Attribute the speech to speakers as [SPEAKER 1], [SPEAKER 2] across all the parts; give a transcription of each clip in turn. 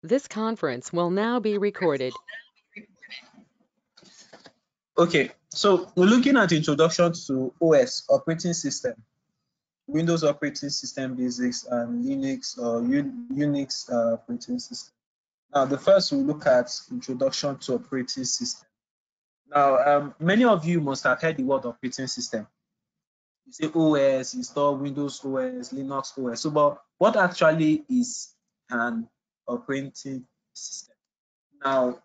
[SPEAKER 1] This conference will now be recorded.
[SPEAKER 2] Okay, so we're looking at introduction to OS, operating system, Windows operating system basics, and Linux or Unix operating system. Now, the first we'll look at introduction to operating system. Now, many of you must have heard the word operating system. You say OS, install Windows OS, Linux OS. So, but what actually is an operating system? Now,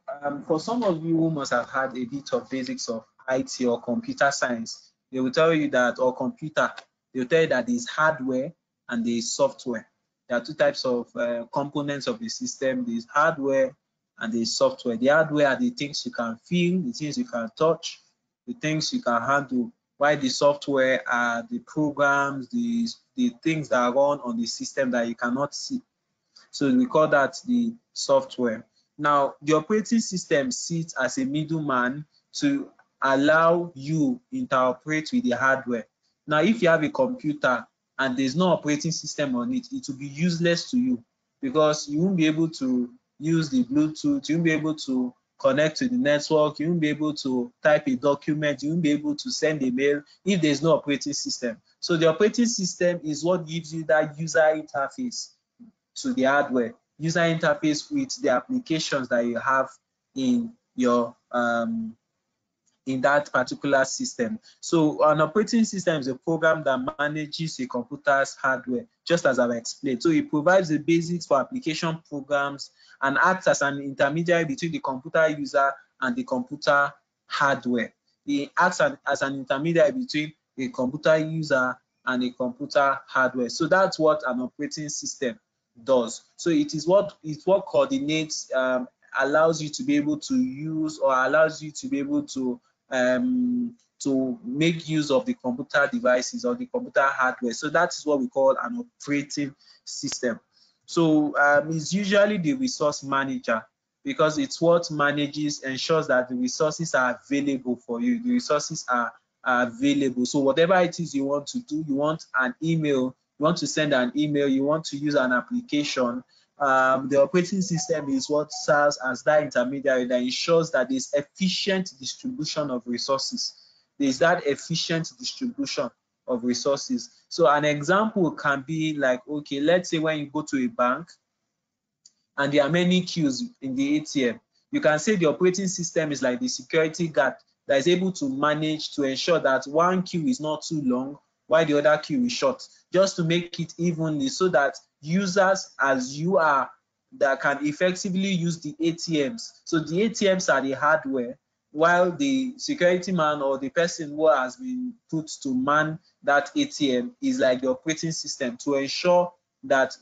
[SPEAKER 2] for some of you who must have had a bit of basics of IT or computer science, they will tell you that, or computer, they will tell you that there is hardware and there is software. There are two types of components of the system. There is hardware and there is software. The hardware are the things you can feel, the things you can touch, the things you can handle, while the software are the programs, the things that run on the system that you cannot see. So we call that the software. Now, the operating system sits as a middleman to allow you interoperate with the hardware. Now, if you have a computer and there's no operating system on it, it will be useless to you because you won't be able to use the Bluetooth, you won't be able to connect to the network, you won't be able to type a document, you won't be able to send a mail if there's no operating system. So the operating system is what gives you that user interface to the hardware, user interface with the applications that you have in your in that particular system. So an operating system is a program that manages a computer's hardware, just as I've explained. So it provides the basics for application programs and acts as an intermediary between the computer user and the computer hardware. It acts as an intermediary between a computer user and a computer hardware. So that's what an operating system does. So it is what coordinates, allows you to be able to use or allows you to be able to make use of the computer devices or the computer hardware. So that is what we call an operating system. So it's usually the resource manager because it's what ensures that the resources are available for you. The resources are available. So whatever it is you want to do, you want an email, you want to send an email, you want to use an application, the operating system is what serves as that intermediary that ensures that there's efficient distribution of resources. There's that efficient distribution of resources. So an example can be like, okay, let's say when you go to a bank and there are many queues in the ATM, you can say the operating system is like the security guard that is able to manage to ensure that one queue is not too long while the other queue is short, just to make it evenly so that users as you are that can effectively use the ATMs. So the ATMs are the hardware, while the security man or the person who has been put to man that ATM is like the operating system to ensure that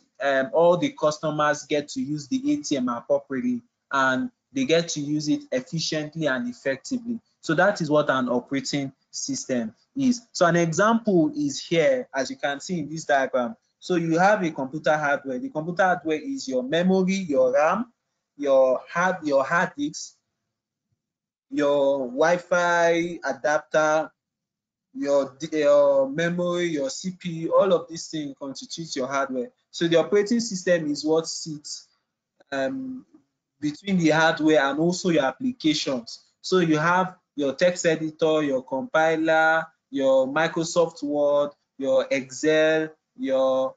[SPEAKER 2] all the customers get to use the ATM appropriately and they get to use it efficiently and effectively. So that is what an operating system is. So an example is here, as you can see in this diagram. So you have a computer hardware. The computer hardware is your memory, your RAM, your hard disk, your Wi-Fi adapter, your memory, your CPU, all of these things constitute your hardware. So the operating system is what sits between the hardware and also your applications. So you have your text editor, your compiler, your Microsoft Word, your Excel, your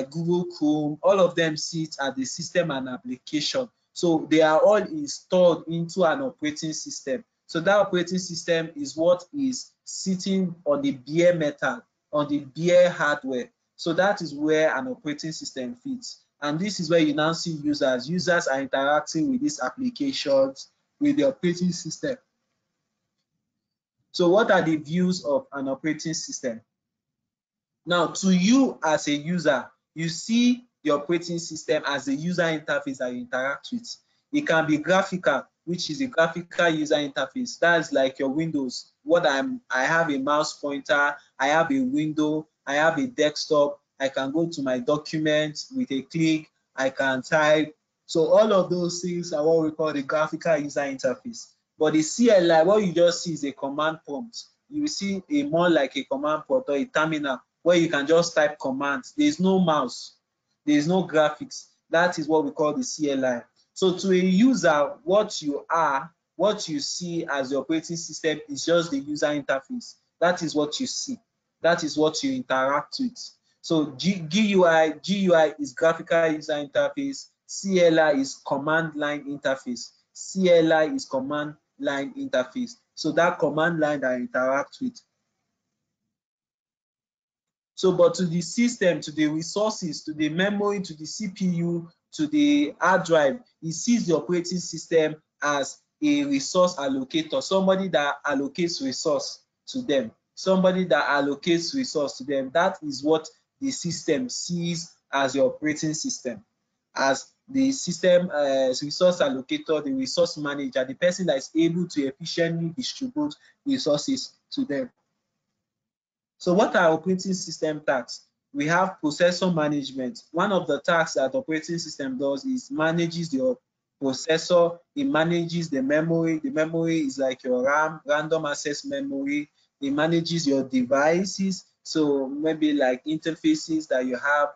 [SPEAKER 2] Google Chrome, all of them sit at the system and application. So they are all installed into an operating system. So that operating system is what is sitting on the bare metal, on the bare hardware. So that is where an operating system fits. And this is where you now see users. Users are interacting with these applications, with the operating system. So what are the views of an operating system? Now, to you as a user, you see the operating system as a user interface that you interact with. It can be graphical, which is a graphical user interface. That's like your Windows. I have a mouse pointer, I have a window, I have a desktop, I can go to my document with a click, I can type. So all of those things are what we call the graphical user interface. But the CLI, what you just see is a command prompt. You will see a more like a command prompt or a terminal where you can just type commands. There is no mouse, there is no graphics. That is what we call the CLI. So to a user, what you see as the operating system is just the user interface. That is what you see. That is what you interact with. So GUI is graphical user interface. CLI is command line interface. CLI is command line interface. So that command line that I interact with. So, but to the system, to the resources, to the memory, to the CPU, to the hard drive, it sees the operating system as a resource allocator, somebody that allocates resource to them, somebody that allocates resource to them. That is what the system sees as the operating system, as the system resource allocator, the resource manager, the person that is able to efficiently distribute resources to them. So what are operating system tasks? We have processor management. One of the tasks that operating system does is manages your processor, it manages the memory. The memory is like your RAM, random access memory. It manages your devices. So maybe like interfaces that you have,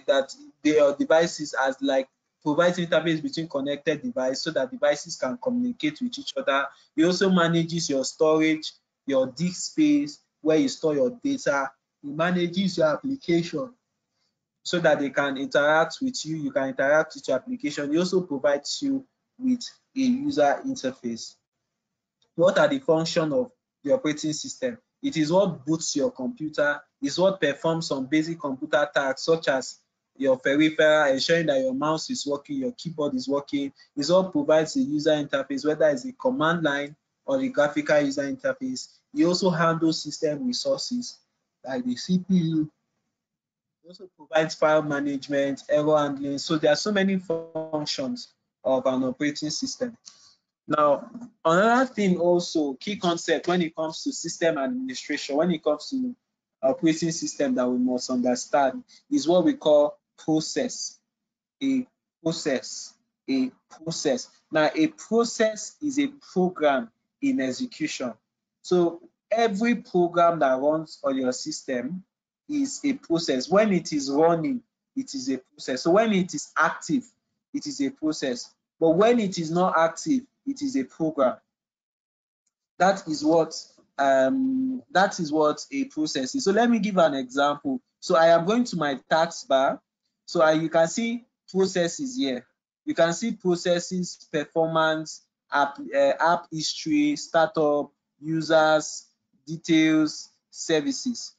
[SPEAKER 2] that your devices as like provides interface between connected devices so that devices can communicate with each other. It also manages your storage, your disk space, where you store your data. It manages your application so that they can interact with you. You can interact with your application. It also provides you with a user interface. What are the functions of the operating system? It is what boots your computer. It's what performs some basic computer tasks such as your peripheral, ensuring that your mouse is working, your keyboard is working. It's what provides the user interface, whether it's a command line or the graphical user interface. It also handles system resources like the CPU. It also provides file management, error handling. So there are so many functions of an operating system. Now, another thing also, key concept when it comes to system administration, when it comes to operating system that we must understand is what we call process. A process. A process. Now, a process is a program in execution. So every program that runs on your system is a process. When it is running, it is a process. So when it is active, it is a process. But when it is not active, it is a program. That is what a process is. So let me give an example. So I am going to my taskbar. So you can see processes here. You can see processes, performance, app history, startup, users, details, services.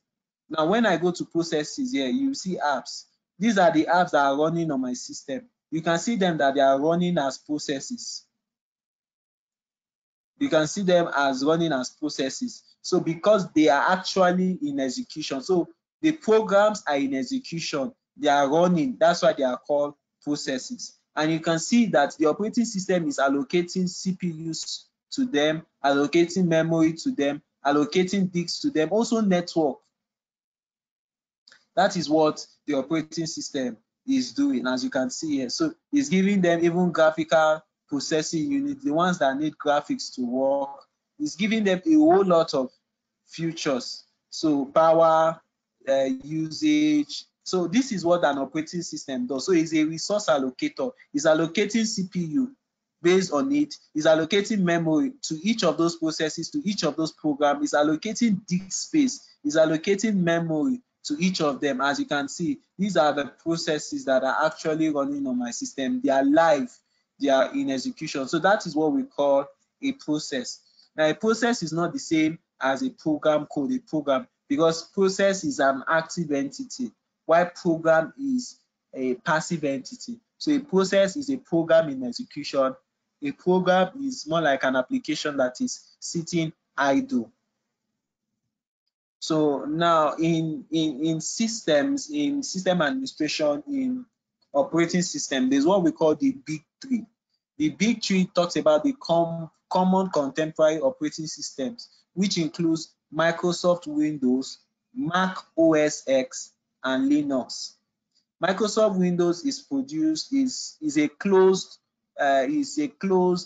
[SPEAKER 2] Now, when I go to processes here, you see apps. These are the apps that are running on my system. You can see them that they are running as processes. You can see them as running as processes. So because they are actually in execution. So the programs are in execution, they are running. That's why they are called processes. And you can see that the operating system is allocating CPUs to them, allocating memory to them, allocating disks to them, also network. That is what the operating system is doing, as you can see here. So it's giving them even graphical processing unit, the ones that need graphics to work. It's giving them a whole lot of features. So power, usage. So this is what an operating system does. So it's a resource allocator. It's allocating CPU based on it. It's allocating memory to each of those processes, to each of those programs. It's allocating disk space. It's allocating memory to each of them. As you can see, these are the processes that are actually running on my system. They are live, they are in execution. So that is what we call a process. Now, a process is not the same as a program code, a program, because process is an active entity, while program is a passive entity. So a process is a program in execution. A program is more like an application that is sitting idle. So now in systems, in system administration, in operating system, there's what we call the big three. The big three talks about the common contemporary operating systems, which includes Microsoft Windows, Mac OS X, and Linux. Microsoft Windows is a closed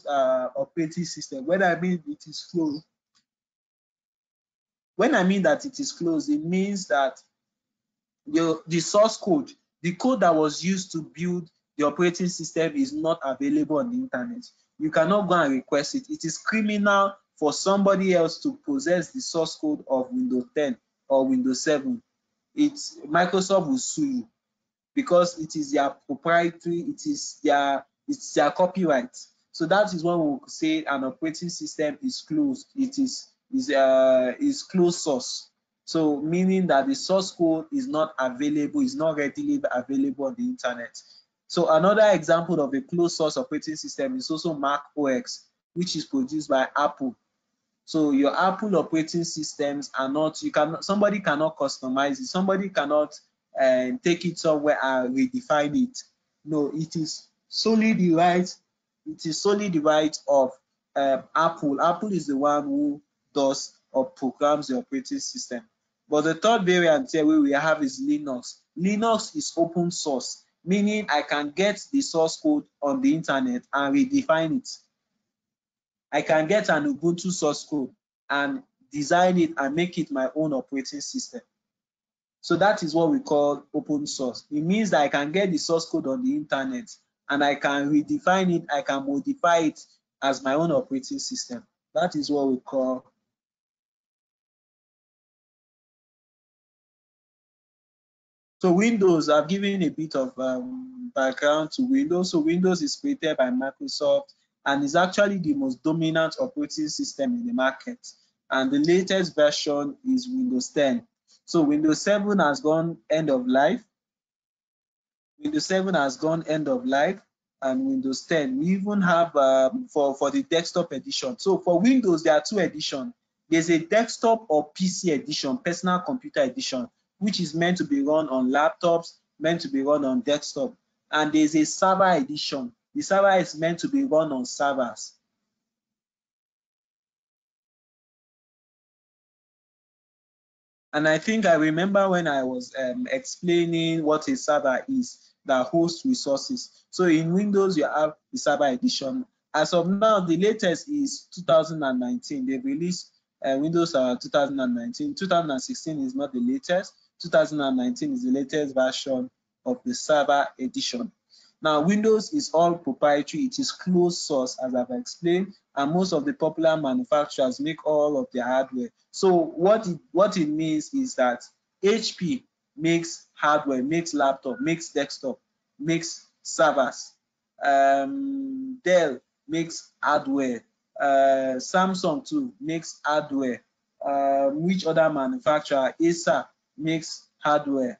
[SPEAKER 2] operating system. When I mean it is closed, when I mean that it is closed, it means that the source code, the code that was used to build the operating system is not available on the internet. You cannot go and request it. It is criminal for somebody else to possess the source code of Windows 10 or Windows 7. Microsoft will sue you because it is their proprietary, it's their copyright. So that is when we will say an operating system is closed. It is closed source. So meaning that the source code is not available, is not readily available on the internet. So another example of a closed source operating system is also Mac OS, which is produced by Apple. So your Apple operating systems are not, somebody cannot customize it. Somebody cannot take it somewhere and redefine it. No, it is solely the right. It is solely the right of Apple. Apple is the one who does or programs the operating system. But the third variant here we have is Linux. Linux is open source, meaning I can get the source code on the internet and redefine it. I can get an Ubuntu source code and design it and make it my own operating system. So that is what we call open source. It means that I can get the source code on the internet and I can redefine it, I can modify it as my own operating system. That is what we call. So Windows, I've given a bit of background to Windows. So Windows is created by Microsoft and is actually the most dominant operating system in the market. And the latest version is Windows 10. So Windows 7 has gone end of life. Windows 7 has gone end of life, and Windows 10. We even have for the desktop edition. So for Windows, there are two editions. There's a desktop or PC edition, personal computer edition, which is meant to be run on laptops, meant to be run on desktop. And there's a server edition. The server is meant to be run on servers. And I think I remember when I was explaining what a server is, that hosts resources. So in Windows, you have the server edition. As of now, the latest is 2019. They've released Windows 2019. 2016 is not the latest. 2019 is the latest version of the server edition. Now, Windows is all proprietary. It is closed source, as I've explained, and most of the popular manufacturers make all of their hardware. So what it means is that HP makes hardware, makes laptop, makes desktop, makes servers. Dell makes hardware. Samsung too makes hardware. Which other manufacturer? Acer makes hardware.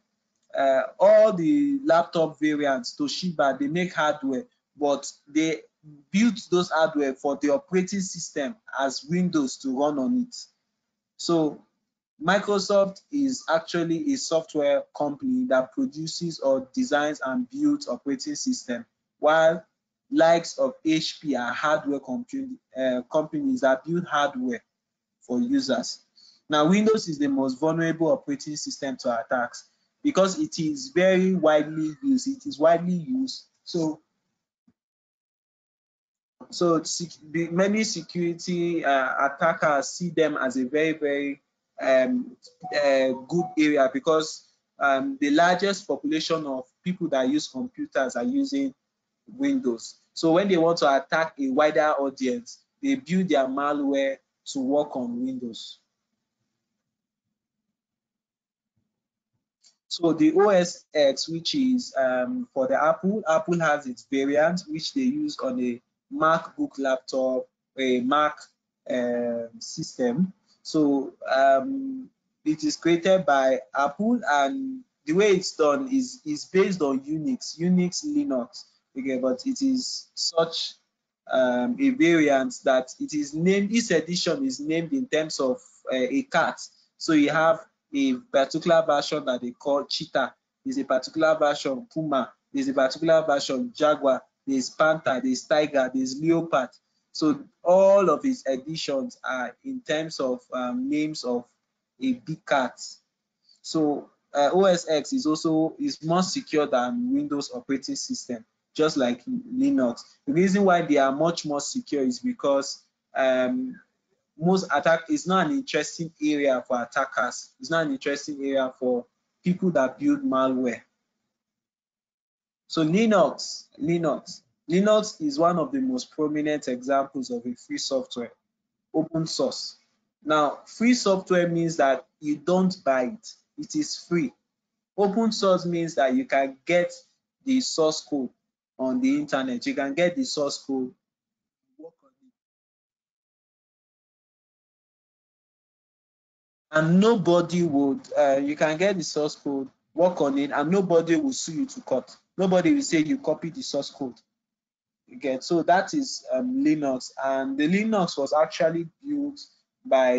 [SPEAKER 2] All the laptop variants, Toshiba, they make hardware, but they built those hardware for the operating system as Windows to run on it. So Microsoft is actually a software company that produces or designs and builds operating system, while likes of HP are hardware companies that build hardware for users. Now, Windows is the most vulnerable operating system to attacks because it is very widely used. It is widely used. So many security attackers see them as a very, very good area because the largest population of people that use computers are using Windows. So when they want to attack a wider audience, they build their malware to work on Windows. So the OS X, which is for the Apple has its variant, which they use on a MacBook laptop, a Mac system. So it is created by Apple, and the way it's done is based on Unix Linux. Okay, but it is such a variant that it is named. Each edition is named in terms of a cat. So you have a particular version that they call cheetah. There's a particular version puma. There's a particular version jaguar. There's panther. There's tiger. There's leopard. So all of its editions are in terms of names of a big cat. So OS X is more secure than Windows operating system, just like Linux. The reason why they are much more secure is because most attack is not an interesting area for attackers. It's not an interesting area for people that build malware. So Linux is one of the most prominent examples of a free software, open source. Now, free software means that you don't buy it. It is free. Open source means that you can get the source code on the internet. You can get the source code, work on it, and nobody would, you can get the source code, work on it, and nobody will sue you to court. Nobody will say you copy the source code. You get, so that is Linux, and the Linux was actually built by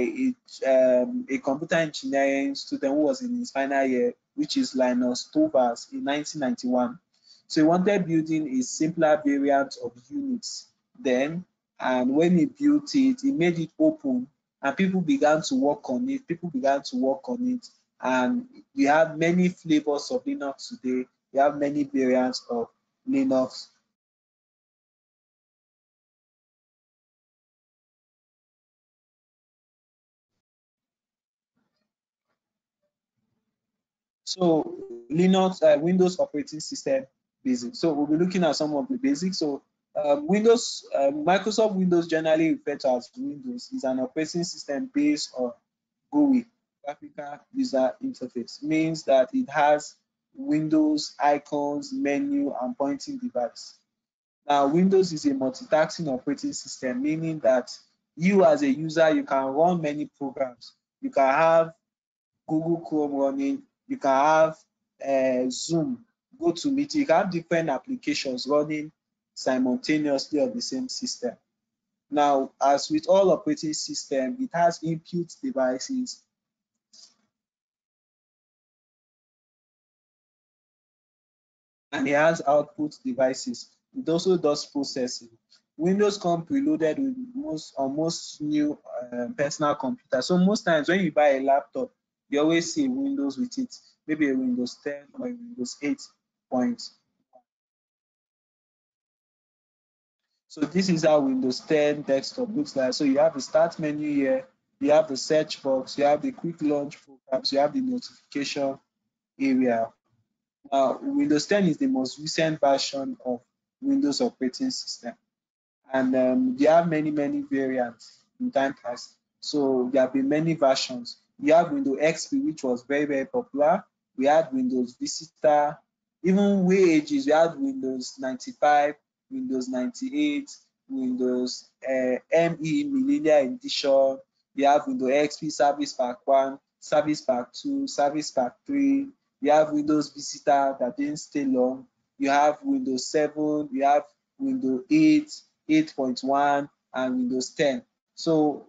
[SPEAKER 2] a computer engineering student who was in his final year, which is Linus Torvalds, in 1991. So he wanted building a simpler variant of Unix then, and when he built it, he made it open, and people began to work on it. And we have many flavors of Linux today. We have many variants of Linux. So Linux, Windows operating system basics. So we'll be looking at some of the basics. So Microsoft Windows, generally referred to as Windows, is an operating system based on GUI, graphical user interface. Means that it has Windows icons, menu, and pointing device. Now, Windows is a multitasking operating system, meaning that you as a user, you can run many programs. You can have Google Chrome running, you can have Zoom, GoToMeeting, you can have different applications running simultaneously on the same system. Now, as with all operating systems, it has input devices and it has output devices. It also does processing. Windows comes preloaded with most new personal computers. So most times when you buy a laptop, you always see Windows with it, maybe a Windows 10 or a Windows 8 point. So this is how Windows 10 desktop looks like. So you have the start menu here, you have the search box, you have the quick launch programs, you have the notification area. Now, Windows 10 is the most recent version of Windows operating system, and there are many variants in time past. So there have been many versions. You have Windows XP, which was very popular. We had Windows Vista. Even way ages, we had Windows 95, Windows 98, Windows ME Millennium Edition. You have Windows XP Service Pack 1, Service Pack 2, Service Pack 3. You have Windows Vista that didn't stay long. You have Windows 7, you have Windows 8, 8.1, and Windows 10. So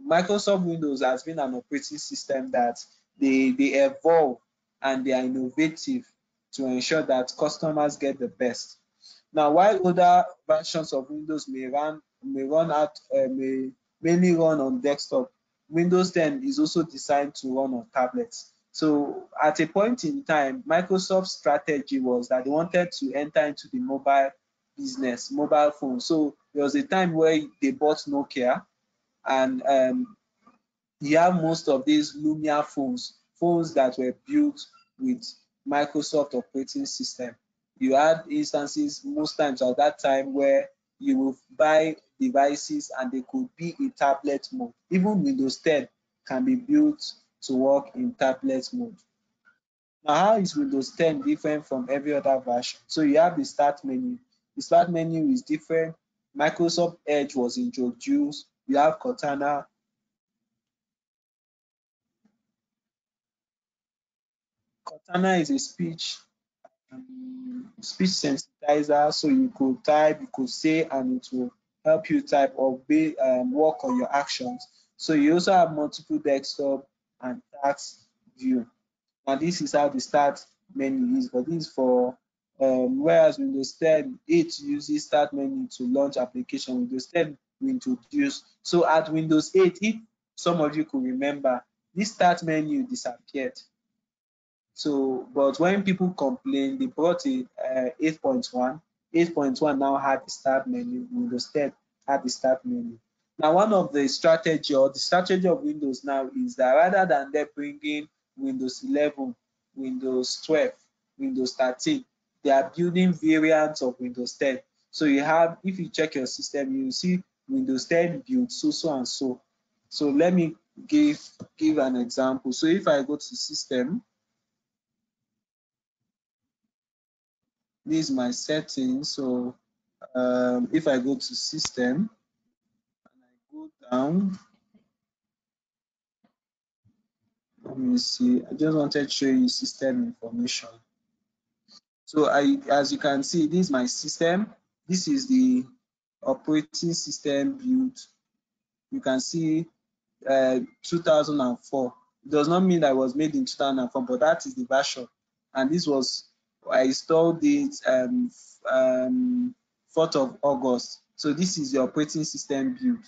[SPEAKER 2] Microsoft Windows has been an operating system that they evolve and they are innovative to ensure that customers get the best. Now, while other versions of Windows may mainly run on desktop, Windows 10 is also designed to run on tablets. So at a point in time, Microsoft's strategy was that they wanted to enter into the mobile business, mobile phone. So there was a time where they bought Nokia, and you have most of these Lumia phones that were built with Microsoft operating system. You had instances most times at that time where you will buy devices and they could be in tablet mode. Even Windows 10 can be built to work in tablet mode. Now, how is Windows 10 different from every other version? So you have the start menu. The start menu is different. Microsoft Edge was introduced. You have Cortana. Cortana is a speech sensitizer, so you could type, you could say, and it will help you type or work on your actions. So you also have multiple desktop and task view. Now this is how the start menu is, but this is for whereas Windows 10 8 uses start menu to launch application, Windows 10 will introduce. So at Windows 8, if some of you could remember, this start menu disappeared. So, but when people complain, they brought it 8.1. 8.1 now had the start menu. Windows 10 had the start menu. Now, one of the strategy of Windows now is that rather than them bringing Windows 11, Windows 12, Windows 13, they are building variants of Windows 10. So you have, if you check your system, you will see Windows 10 build so and so. So let me give an example. So if I go to system, this is my settings. So if I go to system and I go down, let me see. I just wanted to show you system information. So as you can see, this is my system. This is the operating system build. You can see 2004. It does not mean that it was made in 2004, but that is the version. And this was, I installed it 4th of August. So this is the operating system build.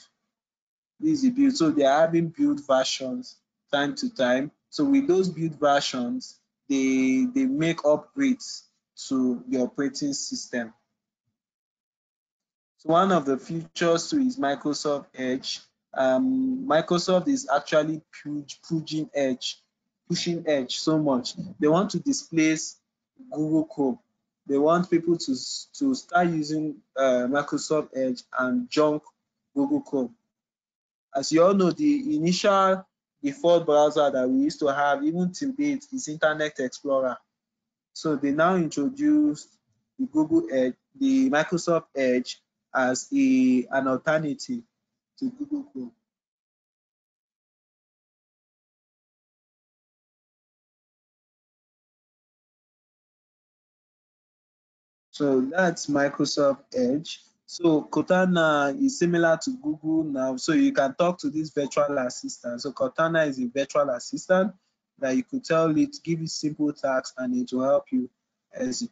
[SPEAKER 2] This is the build. So they are having build versions time to time. So with those build versions, they make upgrades to the operating system. So one of the features too is Microsoft Edge. Microsoft is actually pushing Edge so much. They want to displace Google Chrome. They want people to start using Microsoft Edge and junk Google Chrome. As you all know, the initial default browser that we used to have, even till date, is Internet Explorer. So they now introduced the Google Edge, the Microsoft Edge, as an alternative to Google Chrome. So that's Microsoft Edge. So Cortana is similar to Google now. So you can talk to this virtual assistant. So Cortana is a virtual assistant that you could tell it, give it simple tasks, and it will help you execute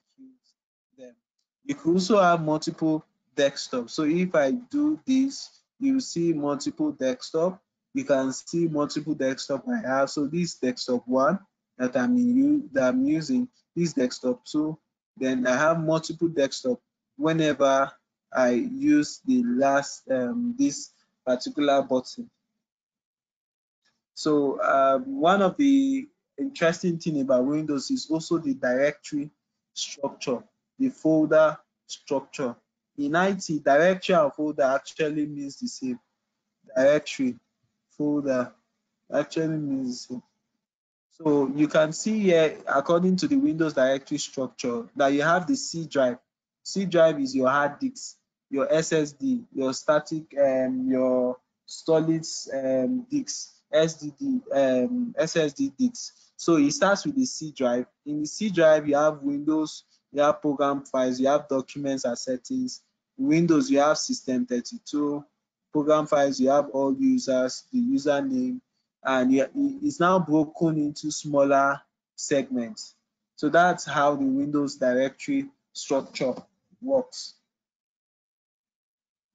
[SPEAKER 2] them. You could also have multiple desktops. So if I do this, you see multiple desktop. You can see multiple desktop I have. So this desktop one that I'm using, this desktop two. Then I have multiple desktop whenever I use the last this particular button. So one of the interesting thing about Windows is also the directory structure, the folder structure. In IT, directory and folder actually means the same. Directory, folder actually means the same. So you can see here, according to the Windows directory structure, that you have the C drive. C drive is your hard disk, your SSD, your static, your solid disk, SSD disk. So it starts with the C drive. In the C drive, you have Windows, you have program files, you have documents and settings. Windows, you have System 32. Program files, you have all users, the username, and it's now broken into smaller segments. So that's how the Windows directory structure works.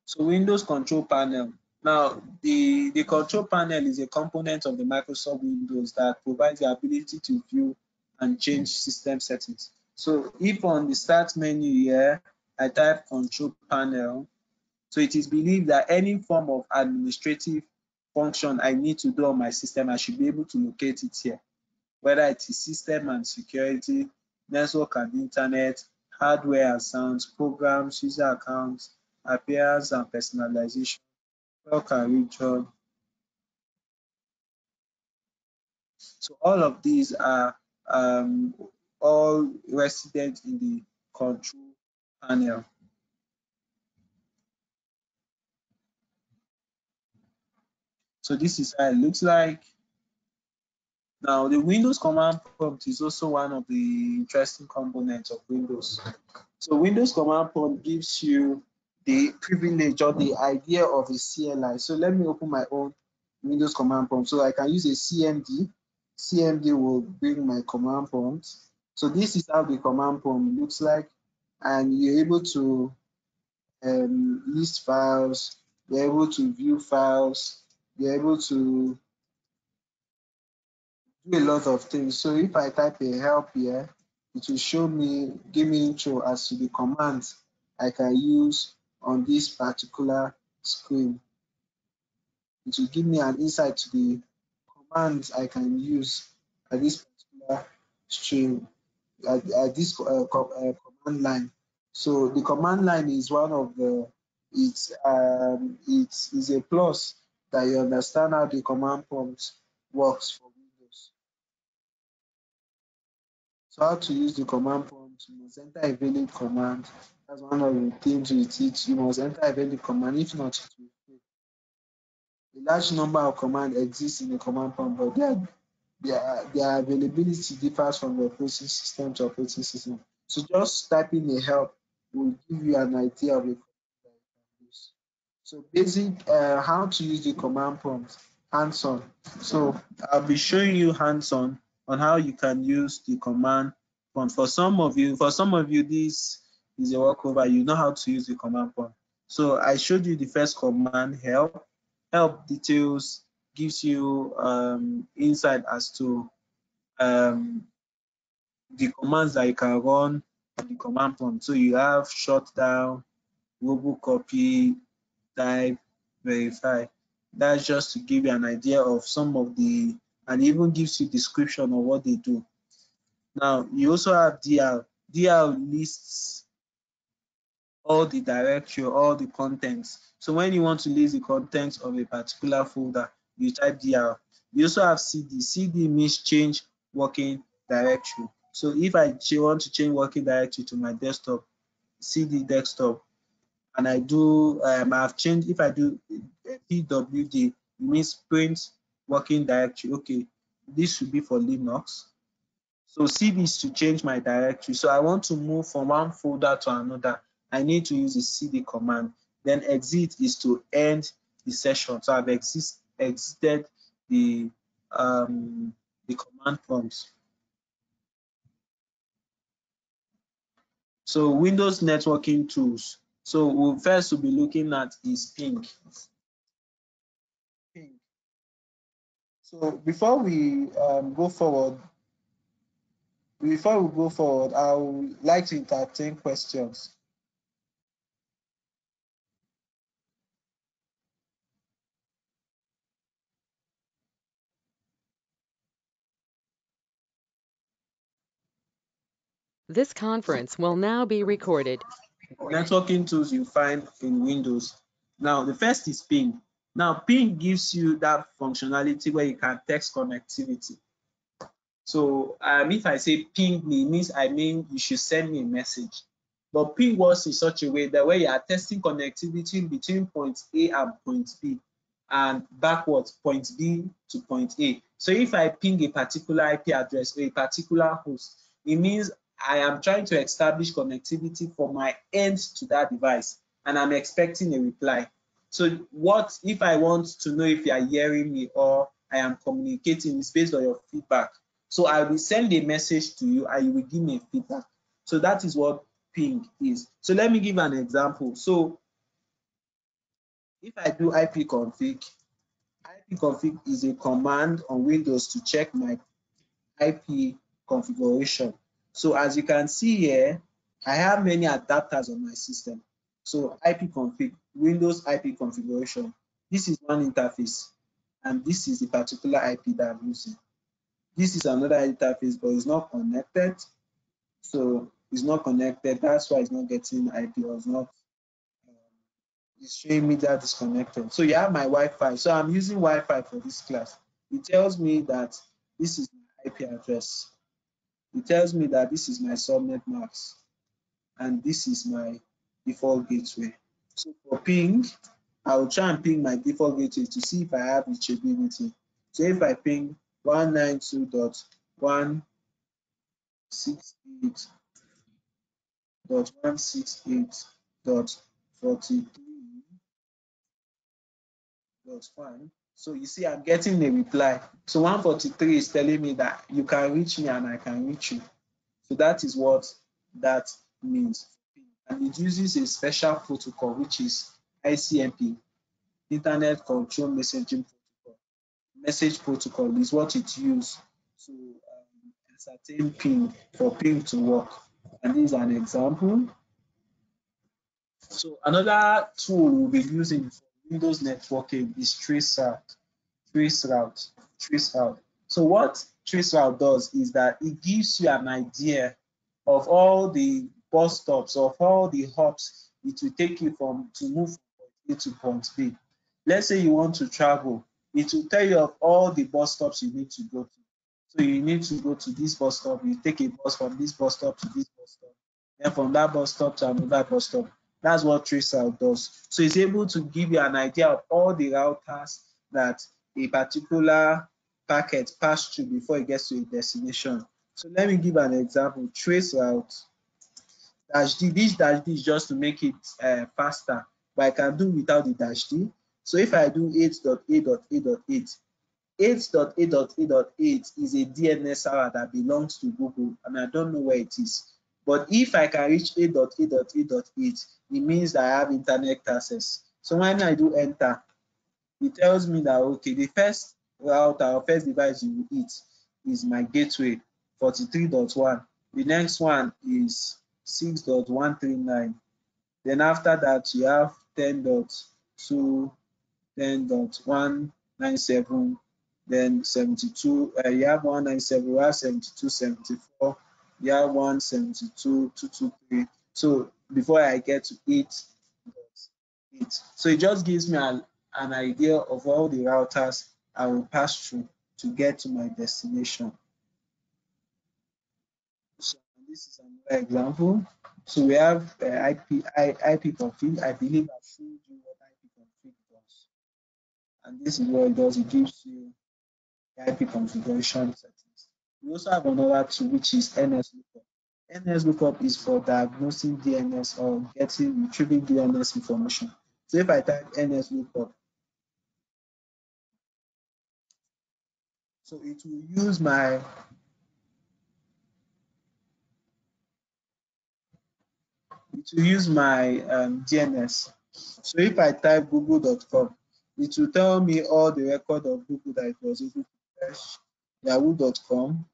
[SPEAKER 2] So Windows control panel. Now, the control panel is a component of the Microsoft Windows that provides the ability to view and change system settings. So if on the start menu here, I type control panel, so it is believed that any form of administrative function I need to do on my system, I should be able to locate it here, whether it is system and security, network and internet, hardware and sounds, programs, user accounts, appearance and personalization, work and region. So all of these are all resident in the control panel. So this is how it looks like. Now, the Windows command prompt is also one of the interesting components of Windows. So Windows command prompt gives you the privilege or the idea of a CLI. So let me open my own Windows command prompt. So I can use a CMD. CMD will bring my command prompt. So this is how the command prompt looks like. And you're able to list files, you're able to view files, you're able to do a lot of things. So if I type a help here, it will show me, give me intro as to the commands I can use on this particular screen. It will give me an insight to the commands I can use at this particular stream, at this command command line. So the command line is one of the, it is a plus that you understand how the command prompt works for Windows. So how to use the command prompt, you must enter a valid command. That's one of the things we teach. You must enter a valid command, if not it will fail. A large number of commands exist in the command prompt, but their availability differs from the operating system to operating system. So just typing a help will give you an idea of a command that you can use. So basic, how to use the command prompt, hands-on. So I'll be showing you hands-on on how you can use the command prompt. For some of you, this is a walkover. You know how to use the command prompt. So I showed you the first command, help. Help details gives you insight as to the commands that you can run on the command prompt. So you have shutdown, robocopy, type, verify. That's just to give you an idea of some of the, and even gives you description of what they do. Now you also have DL. DL lists all the directory, all the contents. So when you want to list the contents of a particular folder, you type DL. You also have CD. CD means change working directory. So if I want to change working directory to my desktop, CD desktop, and I do, I've changed, if I do PWD, it means print working directory. Okay, this should be for Linux. So CD is to change my directory. So I want to move from one folder to another. I need to use the CD command. Then exit is to end the session. So I've exited the command prompt. So Windows networking tools. So we'll first be looking at is ping. Ping. So before we go forward, I would like to entertain questions.
[SPEAKER 1] This conference will now be recorded.
[SPEAKER 2] Networking tools you find in Windows. Now, the first is ping. Now, ping gives you that functionality where you can text connectivity. So if I say ping me, it means I mean you should send me a message. But ping works in such a way that where you are testing connectivity between point A and point B and backwards point B to point A. So if I ping a particular IP address or a particular host, it means I am trying to establish connectivity from my end to that device and I'm expecting a reply. So what if I want to know if you are hearing me or I am communicating, is based on your feedback. So I will send a message to you and you will give me feedback. So that is what ping is. So let me give an example. So if I do ipconfig is a command on Windows to check my IP configuration. So as you can see here, I have many adapters on my system. So ipconfig, Windows IP configuration. This is one interface, and this is the particular IP that I'm using. This is another interface, but it's not connected. So it's not connected. That's why it's not getting IP or it's not. It's showing me that it's connected. So you have my Wi-Fi. So I'm using Wi-Fi for this class. It tells me that this is my IP address. It tells me that this is my subnet mask and this is my default gateway. So for ping, I will try and ping my default gateway to see if I have reachability. So if I ping 192.168.168.43.1. So you see I'm getting a reply. So 143 is telling me that you can reach me and I can reach you. So that is what that means. And it uses a special protocol, which is ICMP, Internet Control Messaging Protocol. Message protocol is what it uses to ascertain ping, for ping to work. And this is an example. So another tool we'll be using for Windows networking is traceroute. So what traceroute does is that it gives you an idea of all the bus stops, of all the hops it will take you from to move from point A to point B. Let's say you want to travel, it will tell you of all the bus stops you need to go to. So you need to go to this bus stop, you take a bus from this bus stop to this bus stop, then from that bus stop to another bus stop. That's what traceroute does. So it's able to give you an idea of all the routers that a particular packet passed through before it gets to a destination. So let me give an example. Traceroute dash D. This dash D is just to make it faster, but I can do without the dash D. So if I do 8.8.8.8, 8.8.8.8 is a DNS server that belongs to Google, and I don't know where it is. But if I can reach 8.8.8.8, it means that I have internet access. So when I do enter, it tells me that okay, the first router or first device you will hit is my gateway 43.1. The next one is 6.139. Then after that you have 10.2, 10.197, then 72. You have 197, you have 72, 74, you have 172, 223. So before I get to 8.8. So it just gives me an idea of all the routers I will pass through to get to my destination. So this is another example. So we have IP config. I believe I showed you what IP config does. And this is what it does. It gives you the IP configuration settings. We also have another tool which is NSLookup. NSLookup is for diagnosing DNS or retrieving DNS information. So if I type NSLookup, so it will use my DNS. So if I type google.com, it will tell me all the record of Google that it was able to fetch, yahoo.com.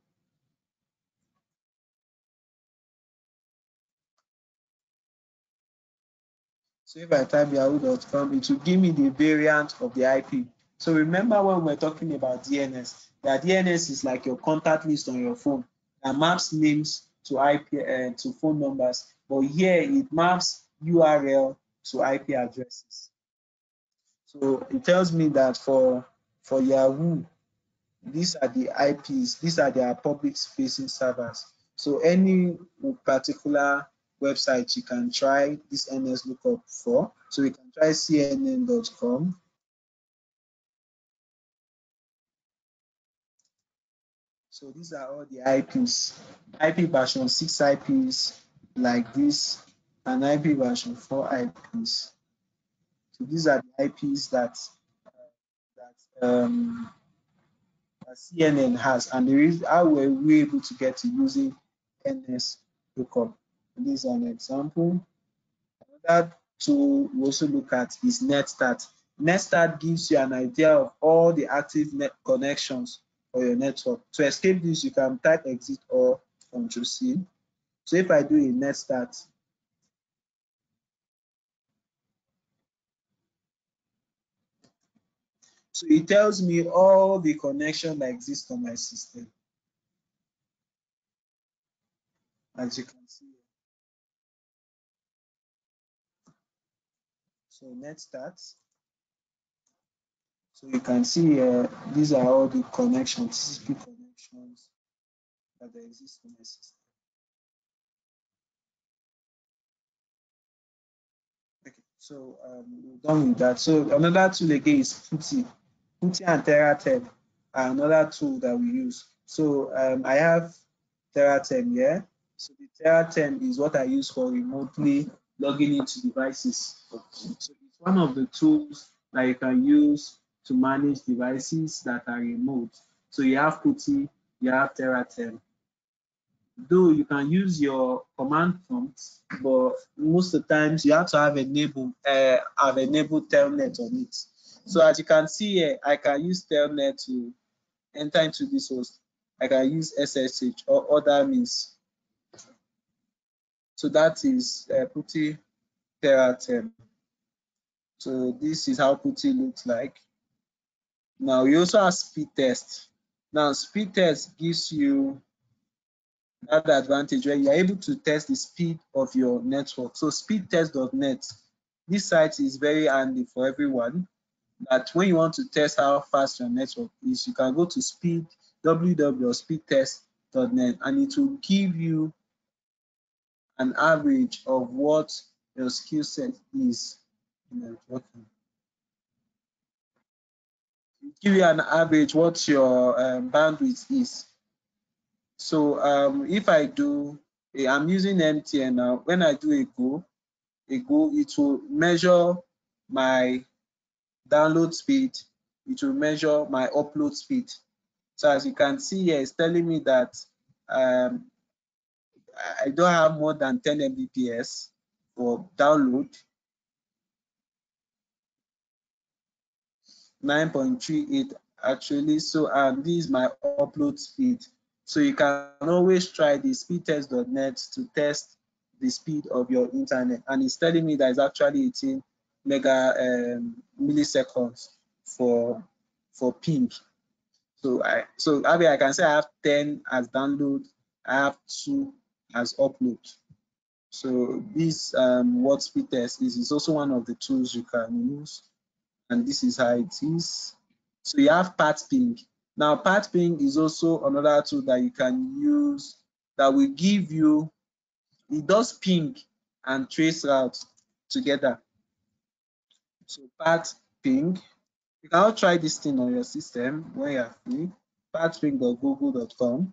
[SPEAKER 2] So if I type yahoo.com, it will give me the variant of the IP. So remember when we're talking about DNS, that DNS is like your contact list on your phone that maps names to IP to phone numbers, but here it maps URL to IP addresses. So it tells me that for Yahoo, these are the IPs, these are their public facing servers. So any particular website you can try this NS lookup for. So we can try cnn.com. So these are all the IPs. IP version 6 IPs like this, and IP version 4 IPs. So these are the IPs that CNN has, and the reason how were we able to get to using NS lookup. This is an example. Another tool we also look at is Netstat. Netstat gives you an idea of all the active net connections for your network. To escape this, you can type exit or Ctrl+C. So if I do a Netstat, so it tells me all the connection that exist on my system, as you can see. So Netstat. So you can see these are all the connections, TCP connections that exist in the system. Okay, so we're done with that. So another tool again is PuTTY. PuTTY and Teraterm are another tool that we use. So I have Teraterm here. So the Teraterm is what I use for remotely logging into devices. So it's one of the tools that you can use to manage devices that are remote. So you have PuTTY, you have Teraterm. Though you can use your command prompt, but most of the times you have to have enabled telnet on it. So as you can see here, I can use telnet to enter into this host. I can use SSH or other means. So that is PuTTY Teraterm. So this is how PuTTY looks like. Now we also have Speedtest. Now Speedtest gives you Another advantage where you are able to test the speed of your network. So speedtest.net, this site is very handy for everyone. That when you want to test how fast your network is, you can go to www.speedtest.net and it will give you an average of what your skill set is in networking. Give you an average what your bandwidth is. So if I do, I'm using MTN now. When I do a go, it will measure my download speed. It will measure my upload speed. So as you can see here, it's telling me that I don't have more than 10 Mbps for download, 9.38 actually. So this is my upload speed. So you can always try the speedtest.net to test the speed of your internet, and it's telling me that it's actually 18 milliseconds for ping. So I can say I have 10 as download, I have 2 as upload. So this what Speedtest is. It's also one of the tools you can use, and this is how it is. So you have path ping. Now path ping is also another tool that you can use that will give you, it does ping and trace route together. So path ping, you can all try this thing on your system when you are free. pathping.google.com.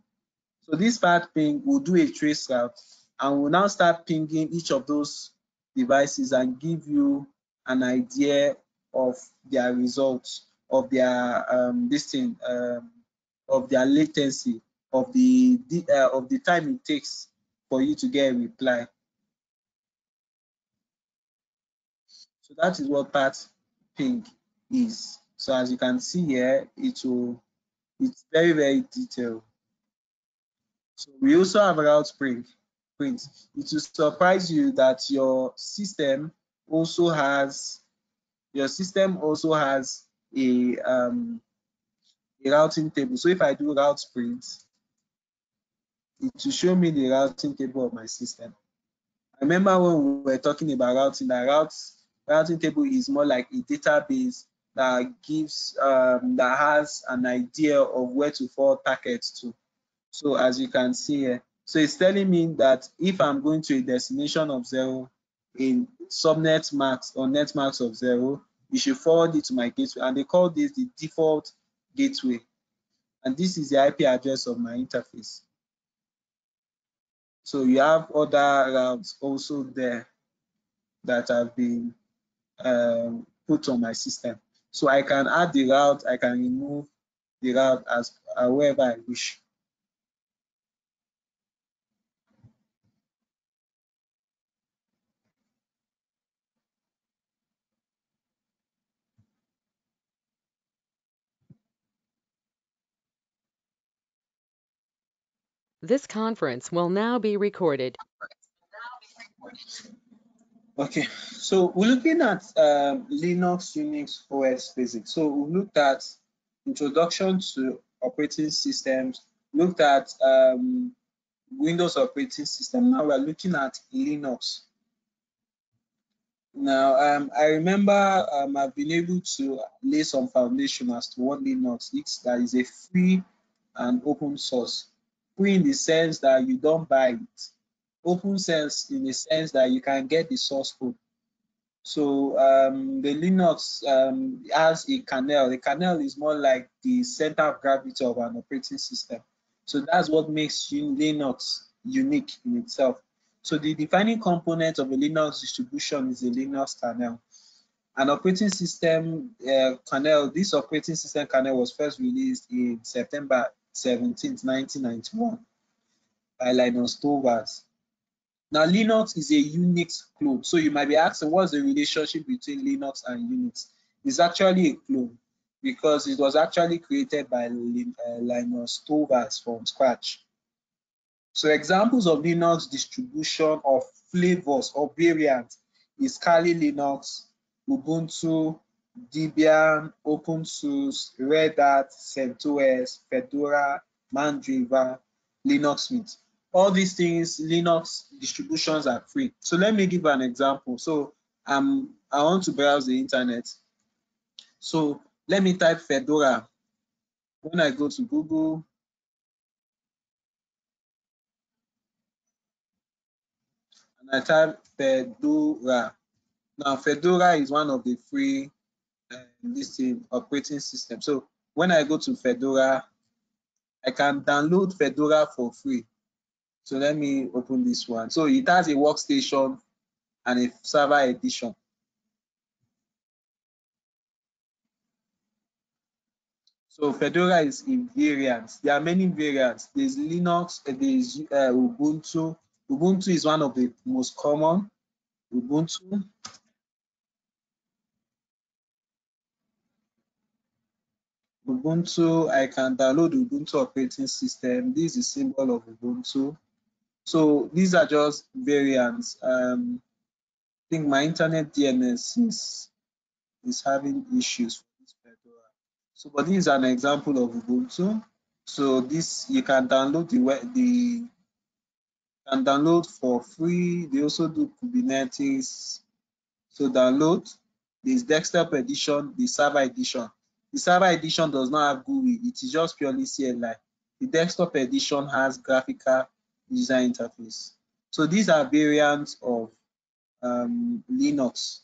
[SPEAKER 2] So this path ping will do a trace route and will now start pinging each of those devices and give you an idea of their results, of their of their latency, of the time it takes for you to get a reply. So that is what path ping is. So as you can see here, it's very, very detailed. So we also have route print. It will surprise you that your system also has a routing table. So if I do route print, it will show me the routing table of my system. I remember when we were talking about routing, that routing table is more like a database that gives that has an idea of where to forward packets to. So as you can see here, so it's telling me that if I'm going to a destination of 0 in subnet max or net max of 0, you should forward it to my gateway, and they call this the default gateway, and this is the IP address of my interface. So you have other routes also there that have been put on my system. So I can add the route, I can remove the route as wherever I wish.
[SPEAKER 1] This conference will now be recorded.
[SPEAKER 2] Okay, so we're looking at Linux, Unix, OS basics. So we looked at introduction to operating systems, looked at Windows operating system. Now we're looking at Linux. Now, I remember I've been able to lay some foundation as to what Linux is. That is a free and open source. Free in the sense that you don't buy it. Open sense in the sense that you can get the source code. So the Linux has a kernel. The kernel is more like the center of gravity of an operating system. So that's what makes Linux unique in itself. So the defining component of a Linux distribution is the Linux kernel. An operating system kernel, this operating system kernel was first released in September 17th, 1991 by Linus Torvalds. Now, Linux is a Unix clone. So you might be asking, what's the relationship between Linux and Unix? It's actually a clone because it was actually created by Linus Torvalds from scratch. So examples of Linux distribution of flavors or variants is Kali Linux, Ubuntu, Debian, OpenSUSE, Red Hat, CentOS, Fedora, Mandriva, Linux Mint. all these things, Linux distributions are free. So let me give an example. So I want to browse the internet. So let me type Fedora. When I go to Google, and I type Fedora. Now Fedora is one of the free operating system. So when I go to Fedora, I can download Fedora for free. So let me open this one. So it has a workstation and a server edition. So Fedora is in variants. There are many variants. There's Linux, there's Ubuntu. Ubuntu is one of the most common. Ubuntu. Ubuntu, I can download Ubuntu operating system. This is the symbol of Ubuntu. So these are just variants. I think my internet DNS is having issues with this Fedora. So, but this is an example of Ubuntu. So this you can download can download for free. They also do Kubernetes. So download this desktop edition, the server edition. The server edition does not have GUI, it is just purely CLI. The desktop edition has graphical user interface. So these are variants of Linux.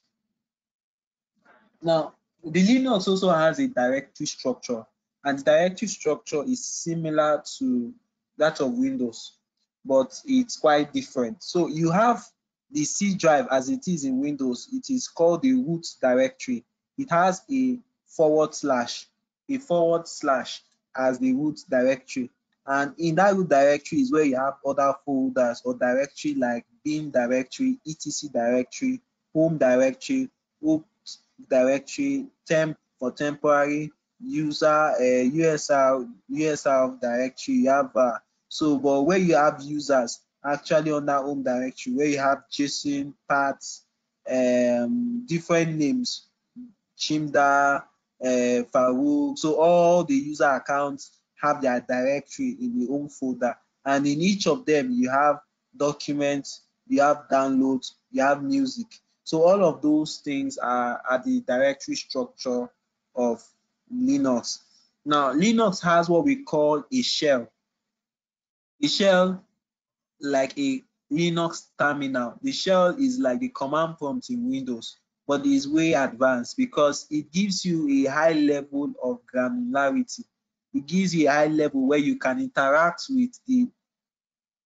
[SPEAKER 2] Now, the Linux also has a directory structure, and the directory structure is similar to that of Windows, but it's quite different. So you have the C drive as it is in Windows. It is called the root directory. It has a forward slash as the root directory. And in that root directory is where you have other folders or directory like bin directory, etc directory, home directory, directory, temp for temporary, user, USR directory. You have so, but where you have users actually on that home directory, where you have JSON, paths, different names, Chimda, Farouk. So all the user accounts have their directory in the home folder, and in each of them you have documents, you have downloads, you have music. So all of those things are at the directory structure of Linux. Now Linux has what we call a shell. A shell like a Linux terminal. The shell is like the command prompt in Windows, but is way advanced because it gives you a high level of granularity. It gives you a high level where you can interact with the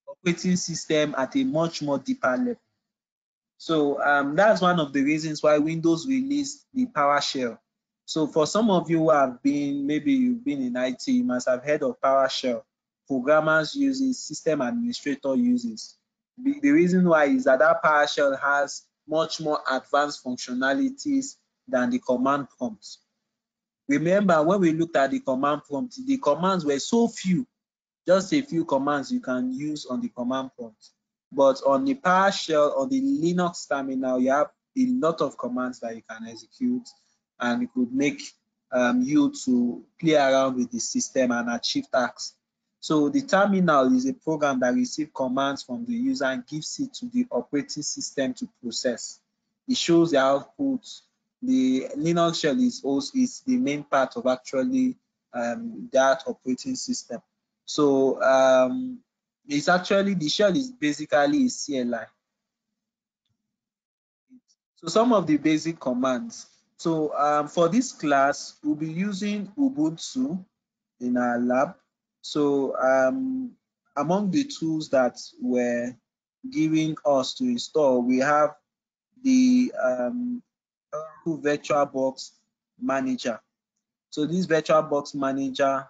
[SPEAKER 2] operating system at a much more deeper level. So that's one of the reasons why Windows released the PowerShell. So for some of you who have been, maybe you've been in IT, you must have heard of PowerShell. Programmers use it, system administrator uses. The reason why is that PowerShell has much more advanced functionalities than the command prompt. Remember when we looked at the command prompt, the commands were so few, just a few commands you can use on the command prompt. But on the PowerShell or the Linux terminal, you have a lot of commands that you can execute, and it could make you to play around with the system and achieve tasks. So the terminal is a program that receives commands from the user and gives it to the operating system to process. It shows the output. The Linux shell is the main part of actually that operating system. So it's actually, the shell is basically a CLI. So some of the basic commands. So for this class, we'll be using Ubuntu in our lab. So among the tools that were given us to install, we have the Virtualbox Manager. So this Virtualbox Manager,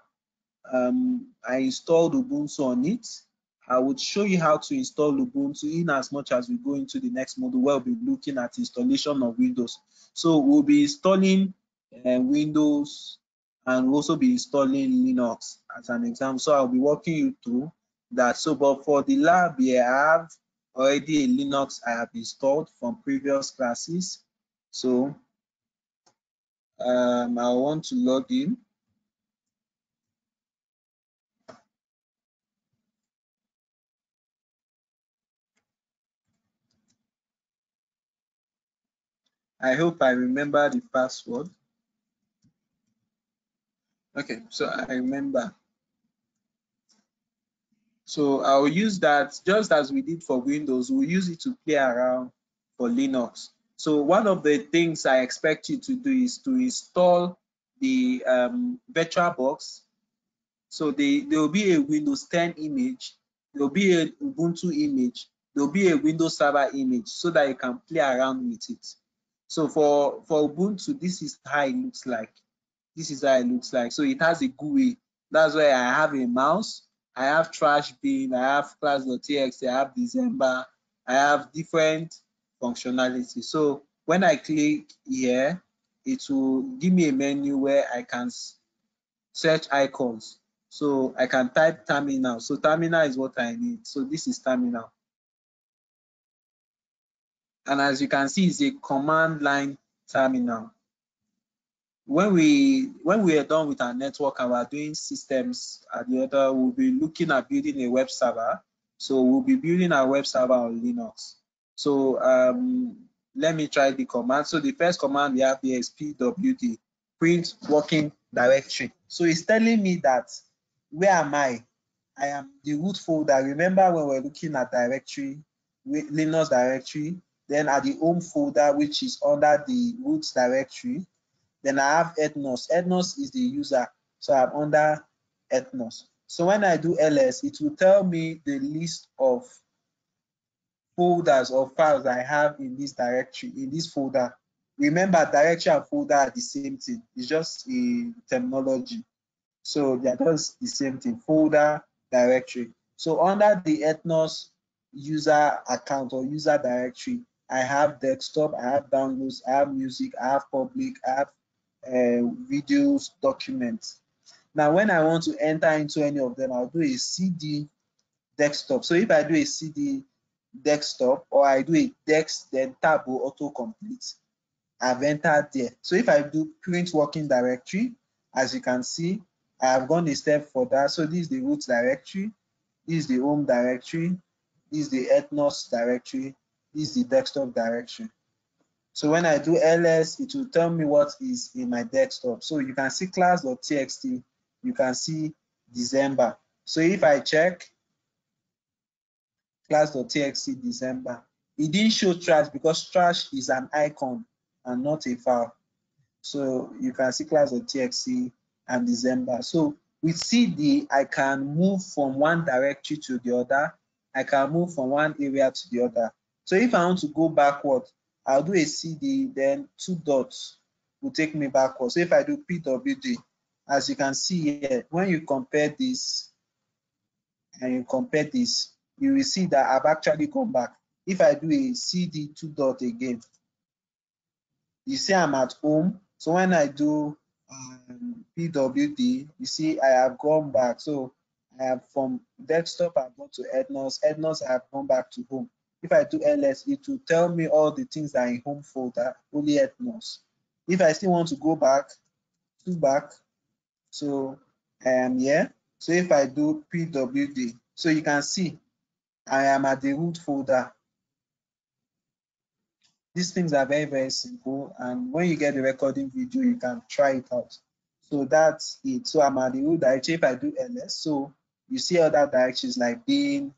[SPEAKER 2] I installed Ubuntu on it. I would show you how to install Ubuntu in as much as we go into the next module where we'll be looking at installation of Windows. So we'll be installing Windows, and we'll also be installing Linux as an example. So I'll be walking you through that. So, but for the lab here, I have already a Linux I have installed from previous classes. So I want to log in. I hope I remember the password. Okay, so I remember. So I'll use that just as we did for Windows, we'll use it to play around for Linux. So one of the things I expect you to do is to install the VirtualBox. So there will be a Windows 10 image, there will be an Ubuntu image, there will be a Windows Server image so that you can play around with it. So for Ubuntu, this is how it looks like. This is how it looks like. So it has a GUI. That's why I have a mouse, I have trash bin, I have class.txt, I have December, I have different functionality. So when I click here, it will give me a menu where I can search icons. So I can type terminal. So terminal is what I need. So this is terminal. And as you can see, it's a command line terminal. When we are done with our network and we're doing systems at the other, we'll be looking at building a web server. So we'll be building our web server on Linux. So let me try the command. So the first command we have here is pwd, print working directory. So it's telling me that where am I? I am the root folder. Remember when we're looking at directory, Linux directory, then at the home folder, which is under the root directory. Then I have Ethnos. Ethnos is the user, so I'm under Ethnos. So when I do ls, it will tell me the list of folders or files I have in this directory, in this folder. Remember, directory and folder are the same thing. It's just a terminology. So they're just the same thing, folder, directory. So under the Ethnos user account or user directory, I have desktop, I have downloads, I have music, I have public, I have videos, documents. Now, when I want to enter into any of them, I'll do a CD desktop. So if I do a CD desktop or I do a dex, then tab will auto-complete. I've entered there. So if I do print working directory, as you can see, I have gone a step further. So this is the root directory, this is the home directory, this is the Ethnos directory, this is the desktop directory. So when I do ls, it will tell me what is in my desktop. So you can see class.txt, you can see December. So if I check class.txt December, it didn't show trash because trash is an icon and not a file. So you can see class.txt and December. So with CD, I can move from one directory to the other. I can move from one area to the other. So if I want to go backward, I'll do a CD, then 2 dots will take me backward. So if I do pwd, as you can see here, when you compare this and you compare this, you will see that I've actually gone back. If I do a CD 2 dot again, you see I'm at home. So when I do pwd, you see I have gone back. So I have from desktop, I've gone to Ethnos. Ethnos, I have gone back to home. If I do ls, it will tell me all the things that are in home folder, only Ethnos. If I still want to go back, so I am here. So if I do pwd, so you can see I am at the root folder. These things are very, very simple. And when you get the recording video, you can try it out. So that's it. So I'm at the root directory. If I do ls, so you see other directories like bin,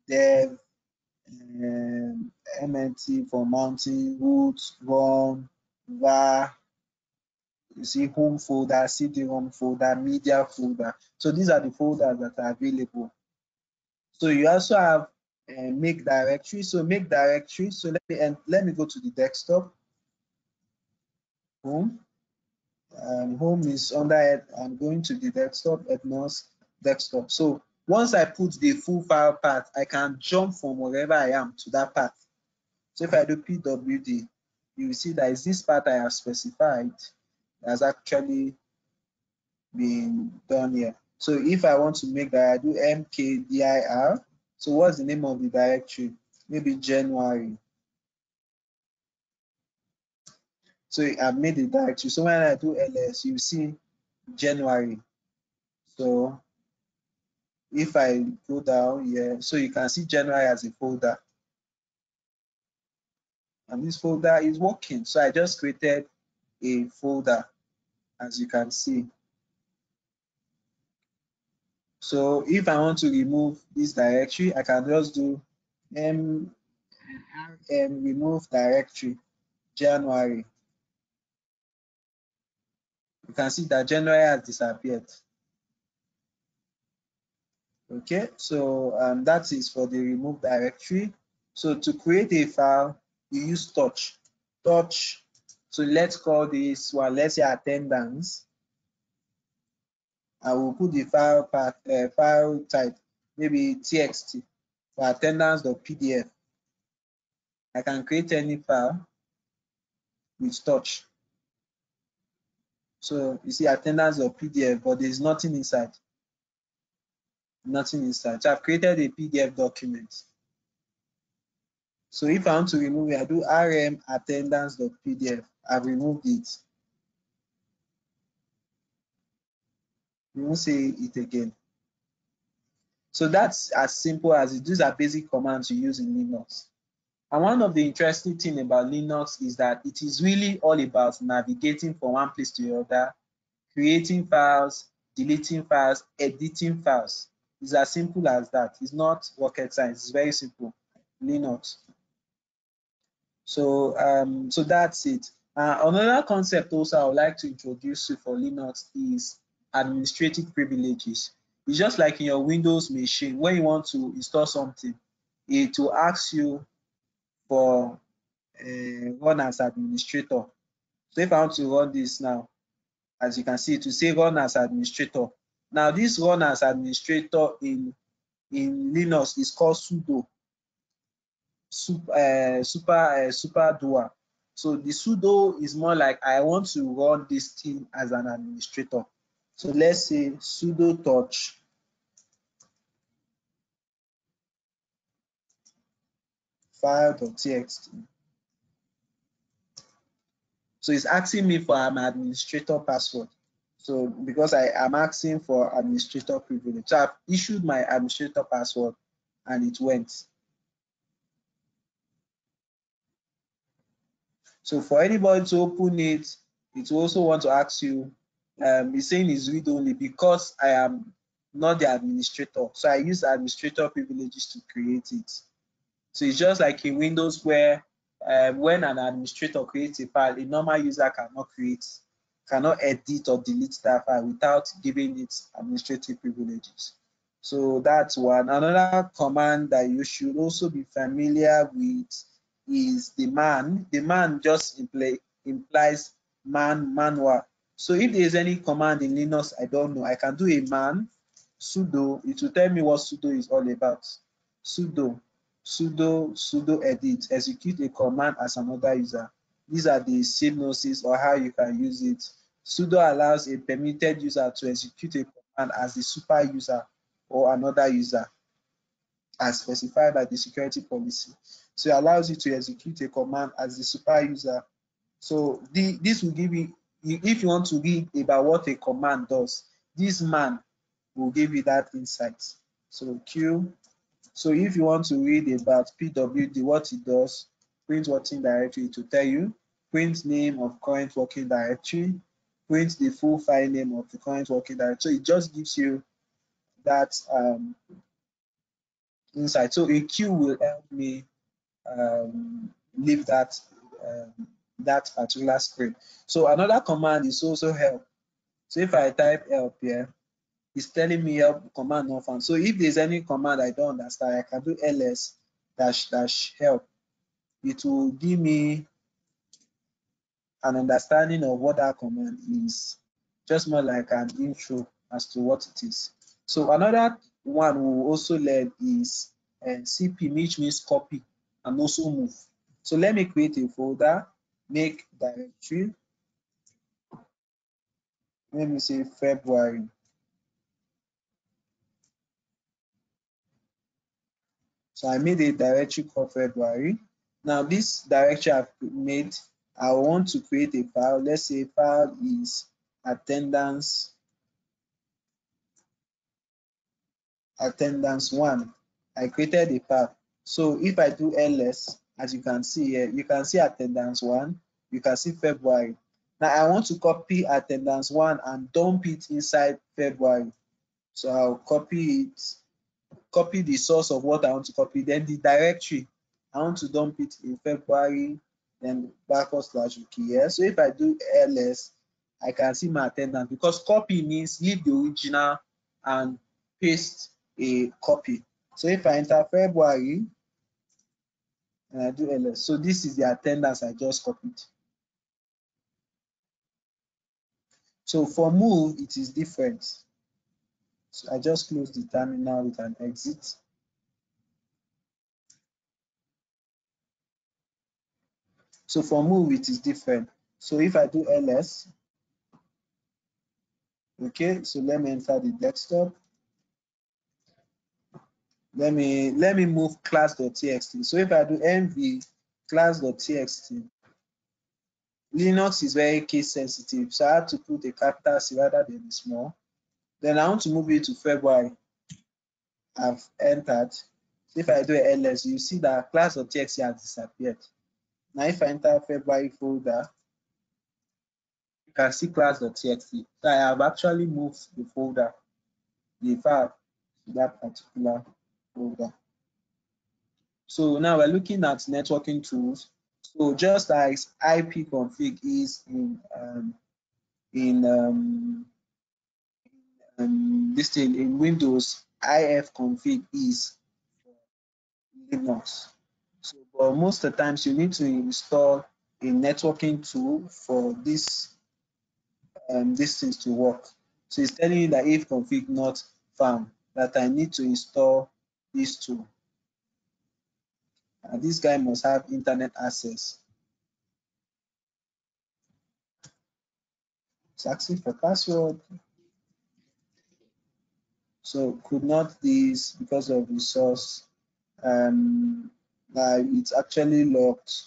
[SPEAKER 2] dev, mnt for mounting, root, run, var, you see home folder, cd-rom folder, media folder. So these are the folders that are available. So you also have make directory. So make directory. So let me go to the desktop. Home. Home is under it. I'm going to the desktop, Ethnos desktop. So once I put the full file path, I can jump from wherever I am to that path. So if I do pwd, you will see that is this path I have specified has actually been done here. So if I want to make that, I do mkdir. So what's the name of the directory? Maybe January. So I've made the directory. So when I do ls, you see January. So if I go down here, so you can see January as a folder. and this folder is working. So I just created a folder, as you can see. So if I want to remove this directory, I can just do rm remove directory January. You can see that January has disappeared. Okay, so that is for the remove directory. So to create a file, you use touch. So let's call this one, let's say attendance. I will put the file path, file type, maybe txt for attendance.pdf. I can create any file with touch. So you see attendance.pdf, but there's nothing inside. Nothing inside. So I've created a PDF document. So if I want to remove it, I do rm attendance.pdf. I've removed it. We won't say it again. So that's as simple as it. These are basic commands you use in Linux. And one of the interesting things about Linux is that it is really all about navigating from one place to the other, creating files, deleting files, editing files. It's as simple as that. It's not rocket science. It's very simple. Linux. So so that's it. Another concept also I would like to introduce you for Linux is administrative privileges. It's just like in your Windows machine, when you want to install something, it will ask you for run as administrator. So if I want to run this now, as you can see, it will say run as administrator. Now this run as administrator in Linux is called sudo. Super dual. So the sudo is more like I want to run this thing as an administrator. So let's say sudo touch file.txt. So it's asking me for an administrator password. So because I am asking for administrator privilege, so I've issued my administrator password and it went. So for anybody to open it, it will also want to ask you, it's saying it's read only because I am not the administrator. So I use administrator privileges to create it. So it's just like in Windows where when an administrator creates a file, a normal user cannot edit or delete that file without giving it administrative privileges. So that's one. Another command that you should also be familiar with is the man. The man just implies manual. So if there's any command in Linux I don't know, I can do a man sudo. It will tell me what sudo is all about. Sudo edit, execute a command as another user. These are the synopsis or how you can use it. Sudo allows a permitted user to execute a command as the super user or another user as specified by the security policy. So it allows you to execute a command as the super user. So this will give you, if you want to read about what a command does, this man will give you that insight. So Q. So if you want to read about PWD, what it does, print working directory, it will tell you, print name of current working directory, print the full file name of the current working directory. So it just gives you that insight. So a Q will help me leave that that particular screen. So another command is also help. So if I type help here, it's telling me help command not found. So if there's any command I don't understand, I can do ls -- help. It will give me an understanding of what that command is, just more like an intro as to what it is. So another one we'll also learn is CP, which means copy, and also move. So let me create a folder, make directory. Let me say February. So I made a directory called February. Now this directory I've made, I want to create a file. Let's say file is attendance 1. I created a file. So if I do ls, As you can see here, you can see attendance 1, you can see February. Now I want to copy attendance 1 and dump it inside February. So I'll copy it, copy the source of what I want to copy, then the directory. I want to dump it in February, then /wiki here. So if I do ls, I can see my attendance, because copy means leave the original and paste a copy. So if I enter February and I do ls, so this is the attendance I just copied. So for move, it is different. So I just close the terminal with an exit. So for move, it is different. So if I do ls, okay, so let me enter the desktop. Let me move class.txt. So if I do mv class.txt, Linux is very case sensitive, so I have to put a capital C rather than a small. Then I want to move it to February. I've entered. If I do ls, you see that class.txt has disappeared. Now if I enter February folder, you can see class.txt. So I have actually moved the folder, the file, to that particular folder. So now we're looking at networking tools. So just as ipconfig is this thing in Windows, ifconfig is for Linux. So, but most of the times you need to install a networking tool for this these things to work. So it's telling you that if config not found, that I need to install this tool. And this guy must have internet access. It's asking for password. So could not this because of resource. It's actually locked.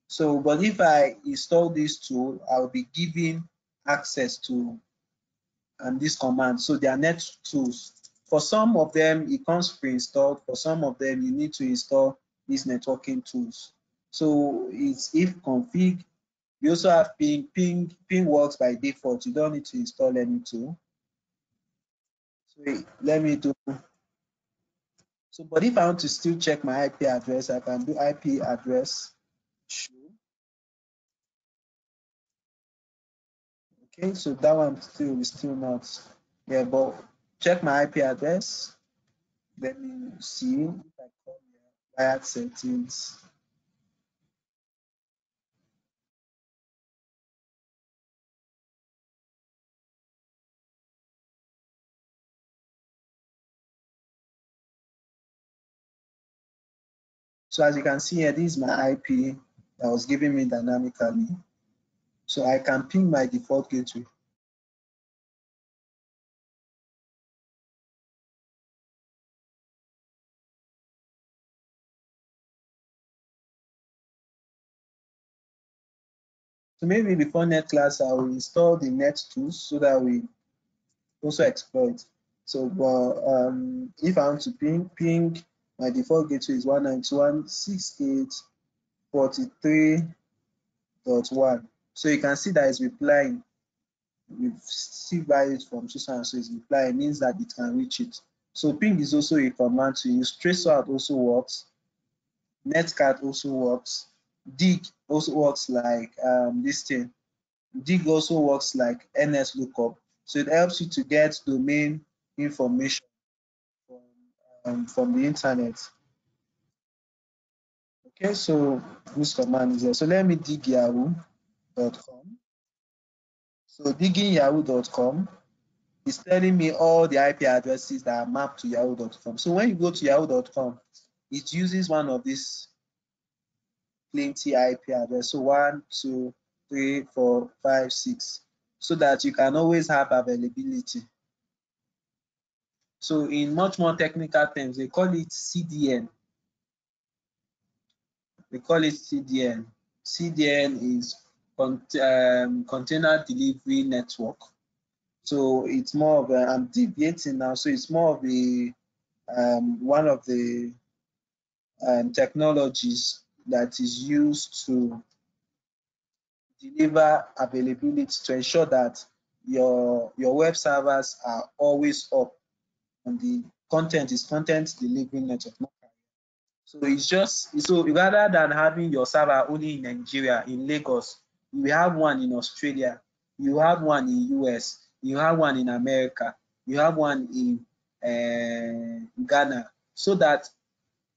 [SPEAKER 2] So, but if I install this tool, I'll be given access to this command. So they are net tools. For some of them, it comes pre-installed. For some of them, you need to install these networking tools. So it's if config. We also have ping. Ping works by default. You don't need to install any tool. So let me do. So, but if I want to still check my IP address, I can do IP address show. Okay, so that one is still not. Yeah, but check my IP address. Let me see if I come here. Wired settings. So as you can see here, this is my IP that was giving me dynamically. So I can ping my default gateway. So maybe before net class, I will install the net tools so that we also exploit. So if I want to ping, my default gateway is 192.168.43.1. So you can see that it's replying. We've received values from Susan, so it's replying. It means that it can reach it. So ping is also a command to use. Traceroute also works. Netstat also works. Dig also works like this thing. Dig also works like NS lookup. So it helps you to get domain information from the internet. Okay, so this command is here. So let me dig yahoo.com. So digging yahoo.com is telling me all the IP addresses that are mapped to yahoo.com. So when you go to yahoo.com, it uses one of these plenty IP address. So 1, 2, 3, 4, 5, 6, so that you can always have availability. So in much more technical terms, they call it CDN. They call it CDN. CDN is container delivery network. So it's more of a, I'm deviating now. So it's more of a one of the technologies that is used to deliver availability to ensure that your web servers are always up and the content is content delivery network. So it's just so rather than having your server only in Nigeria, in Lagos, you have one in Australia, you have one in US, you have one in America, you have one in Ghana, so that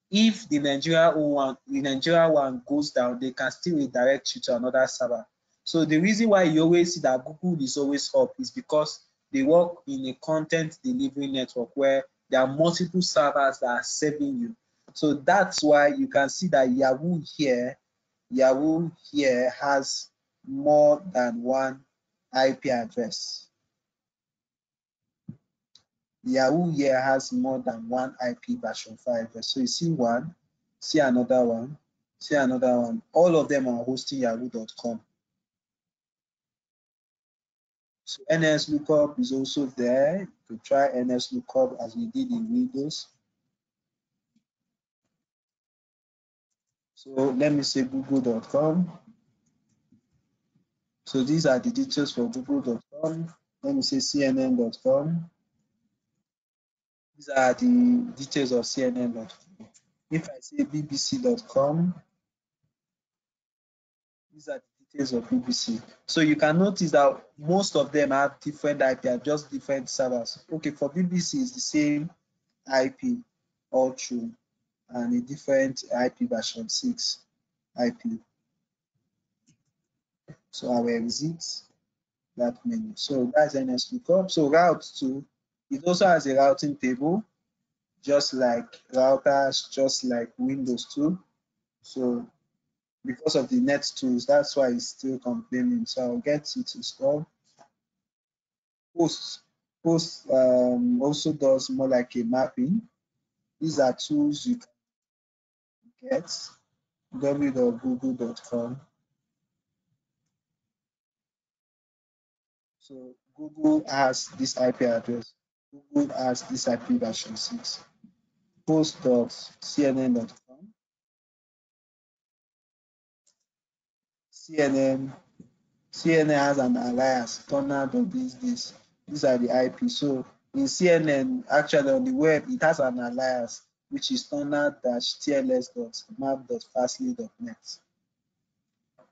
[SPEAKER 2] if the Nigeria one goes down, they can still redirect you to another server. So the reason why you always see that Google is always up is because they work in a content delivery network where there are multiple servers that are serving you. So that's why you can see that Yahoo here has more than one IP address. Yahoo here has more than one IP version 5 address. So you see one, see another one, see another one. All of them are hosting yahoo.com. So NS lookup is also there. You could try NS lookup as we did in Windows. So let me say google.com. So these are the details for google.com. Let me say cnn.com. These are the details of cnn.com. If I say bbc.com, these are the details of BBC. So you can notice that most of them have different IP, just different servers. Okay, for BBC it's the same IP all through and a different IP version 6 IP. So I will exit that menu. So that's NS lookup. So route 2, it also has a routing table, just like routers, just like Windows 2. So because of the net tools, that's why it's still complaining. So I'll get it installed. Post also does more like a mapping. These are tools you can get. www.google.com. So Google has this IP address. Google has this IP version 6. Post.cnn.com. CNN has an alias, Turner.this. These are the IP. So in CNN, actually on the web, it has an alias, which is turner-tls.map.fastly.net.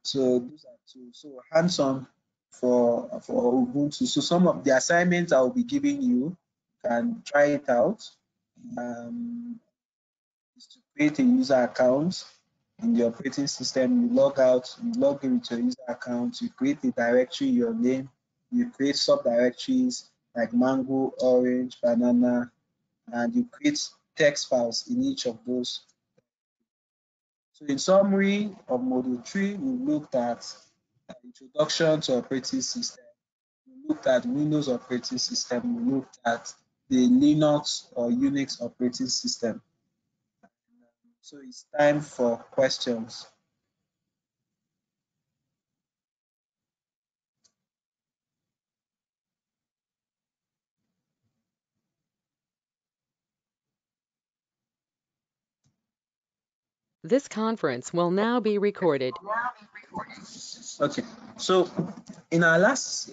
[SPEAKER 2] So those are two. So hands-on for Ubuntu. So some of the assignments I will be giving you, can try it out. Is to create a user account in the operating system. You log out, you log in with your user account, you create a directory, your name, you create subdirectories like mango, orange, banana, and you create text files in each of those. So in summary of module 3, we looked at introduction to operating system. We looked at Windows operating system. We looked at the Linux or Unix operating system. So it's time for questions.
[SPEAKER 1] This conference will now be recorded.
[SPEAKER 2] Okay, so in our last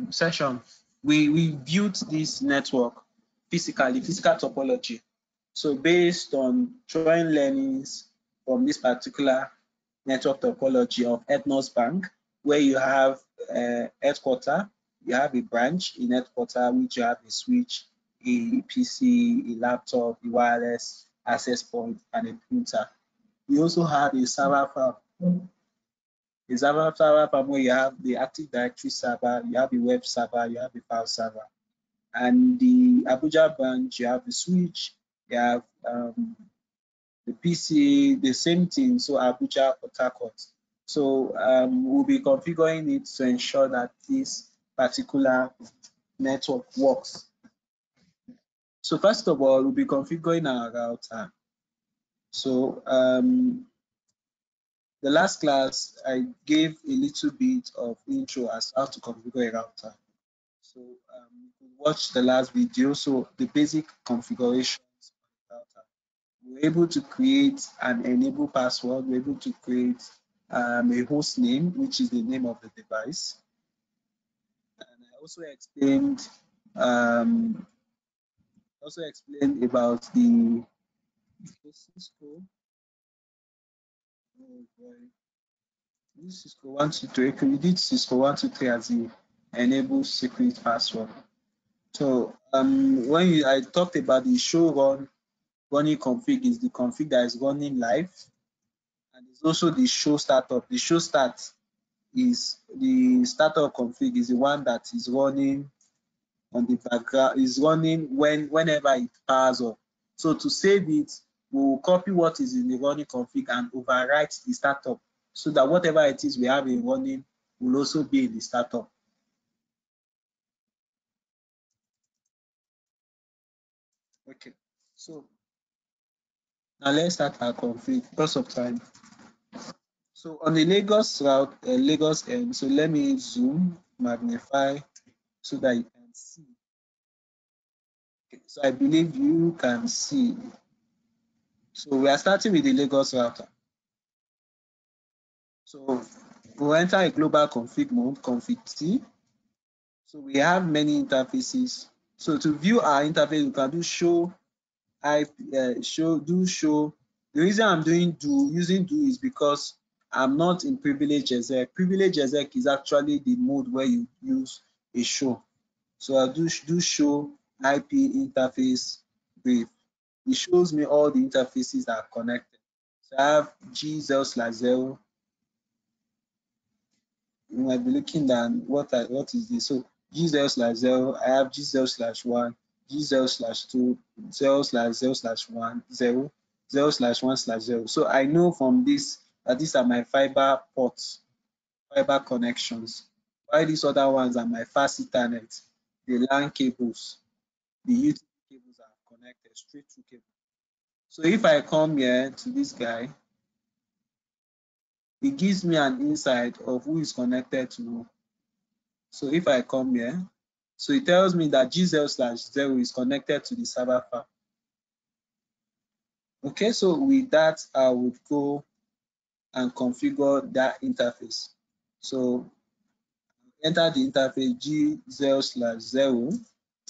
[SPEAKER 2] session, we built this network physical topology. So based on drawing learnings from this particular network topology of Ethnos Bank, where you have headquarter, you have a branch in headquarter, which you have a switch, a PC, a laptop, a wireless access point, and a printer. You also have a server farm. A server farm where you have the Active Directory server, you have a web server, you have a file server. And the Abuja branch, you have the switch, you have the PC, the same thing, so Abuja, Port Harcourt. So we'll be configuring it to ensure that this particular network works. So first of all, we'll be configuring our router. So the last class, I gave a little bit of intro as how to configure a router. So you can watch the last video. So the basic configurations of the router. we're able to create an enable password. We're able to create a host name, which is the name of the device. And I also explained about the Cisco. Oh boy. This Cisco 123. Okay, we did Cisco 123 as the enable secret password. So when I talked about the show running config is the config that is running live, and it's also the show startup. The show start is the startup config is the one that is running on the background, is running whenever it powers up. So to save it, we'll copy what is in the running config and overwrite the startup so that whatever it is we have in running will also be in the startup. Okay, so now let's start our config because of time. So on the Lagos route, Lagos end, so let me zoom, magnify so that you can see. Okay, so I believe you can see. So we are starting with the Lagos router. So we'll enter a global config mode, config T. So we have many interfaces. So to view our interface, we can do show show. The reason I'm using do is because I'm not in privilege exec. Privilege exec is actually the mode where you use a show. So I'll do show IP interface brief. It shows me all the interfaces that are connected. So I have G0/0. You might be looking at what is this. So G0/0, I have G0/1, G0/2, 0/0/1, 0, 0/1/0. So I know from this that these are my fiber ports, fiber connections. While these other ones are my fast Ethernet, the LAN cables, the UTP cables are connected straight through cable. So if I come here to this guy, it gives me an insight of who is connected to who. So if I come here, so it tells me that G0/0 is connected to the server farm. Okay, so with that, I would go and configure that interface. So enter the interface G0/0.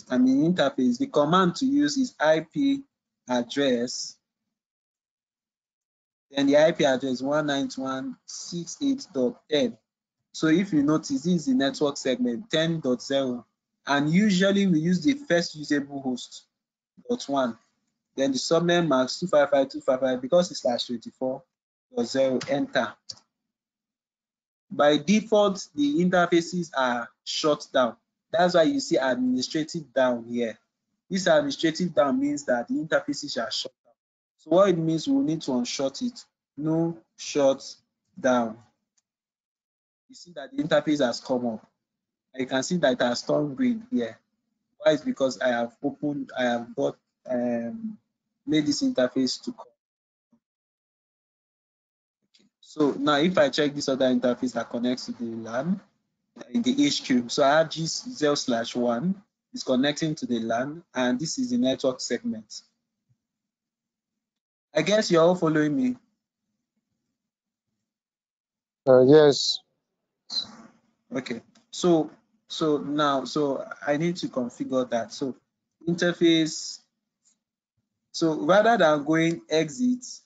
[SPEAKER 2] And in interface, the command to use is IP address. Then the IP address 192.168.10. So if you notice, this is the network segment 10.0. And usually we use the first usable host .1. Then the subnet mask 255.255 because it's /24.0, enter. By default, the interfaces are shut down. That's why you see administrative down here. This administrative down means that the interfaces are shut down. So what it means, we'll need to unshut it. No shut down. You see that the interface has come up. And you can see that it has turned green here. Why? Is because I have made this interface to come. Okay. So now if I check this other interface that connects to the LAN in the HQ, so I have G0/1 is connecting to the LAN, and this is the network segment. I guess you're all following me.
[SPEAKER 3] Yes.
[SPEAKER 2] Okay. So now I need to configure that. So interface. So rather than going exit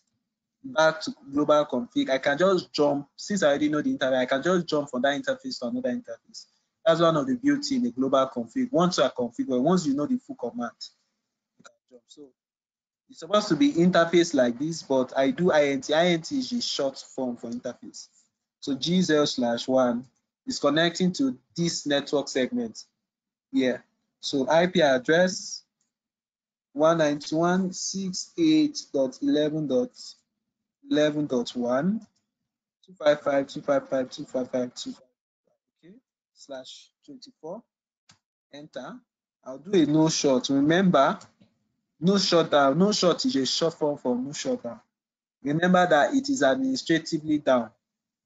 [SPEAKER 2] back to global config, I can just jump, since I already know the interface, I can just jump from that interface to another interface. That's one of the beauty in the global config. Once you are configured, once you know the full command, you can jump. So it's supposed to be interface like this, but I do INT. INT is the short form for interface. So G0/1 is connecting to this network segment here. So IP address 192.168.11.1 255.255.255.255, okay, /24, enter. I'll do a no short. Remember, no shutdown. No short is a short form for no shutdown. Remember that it is administratively down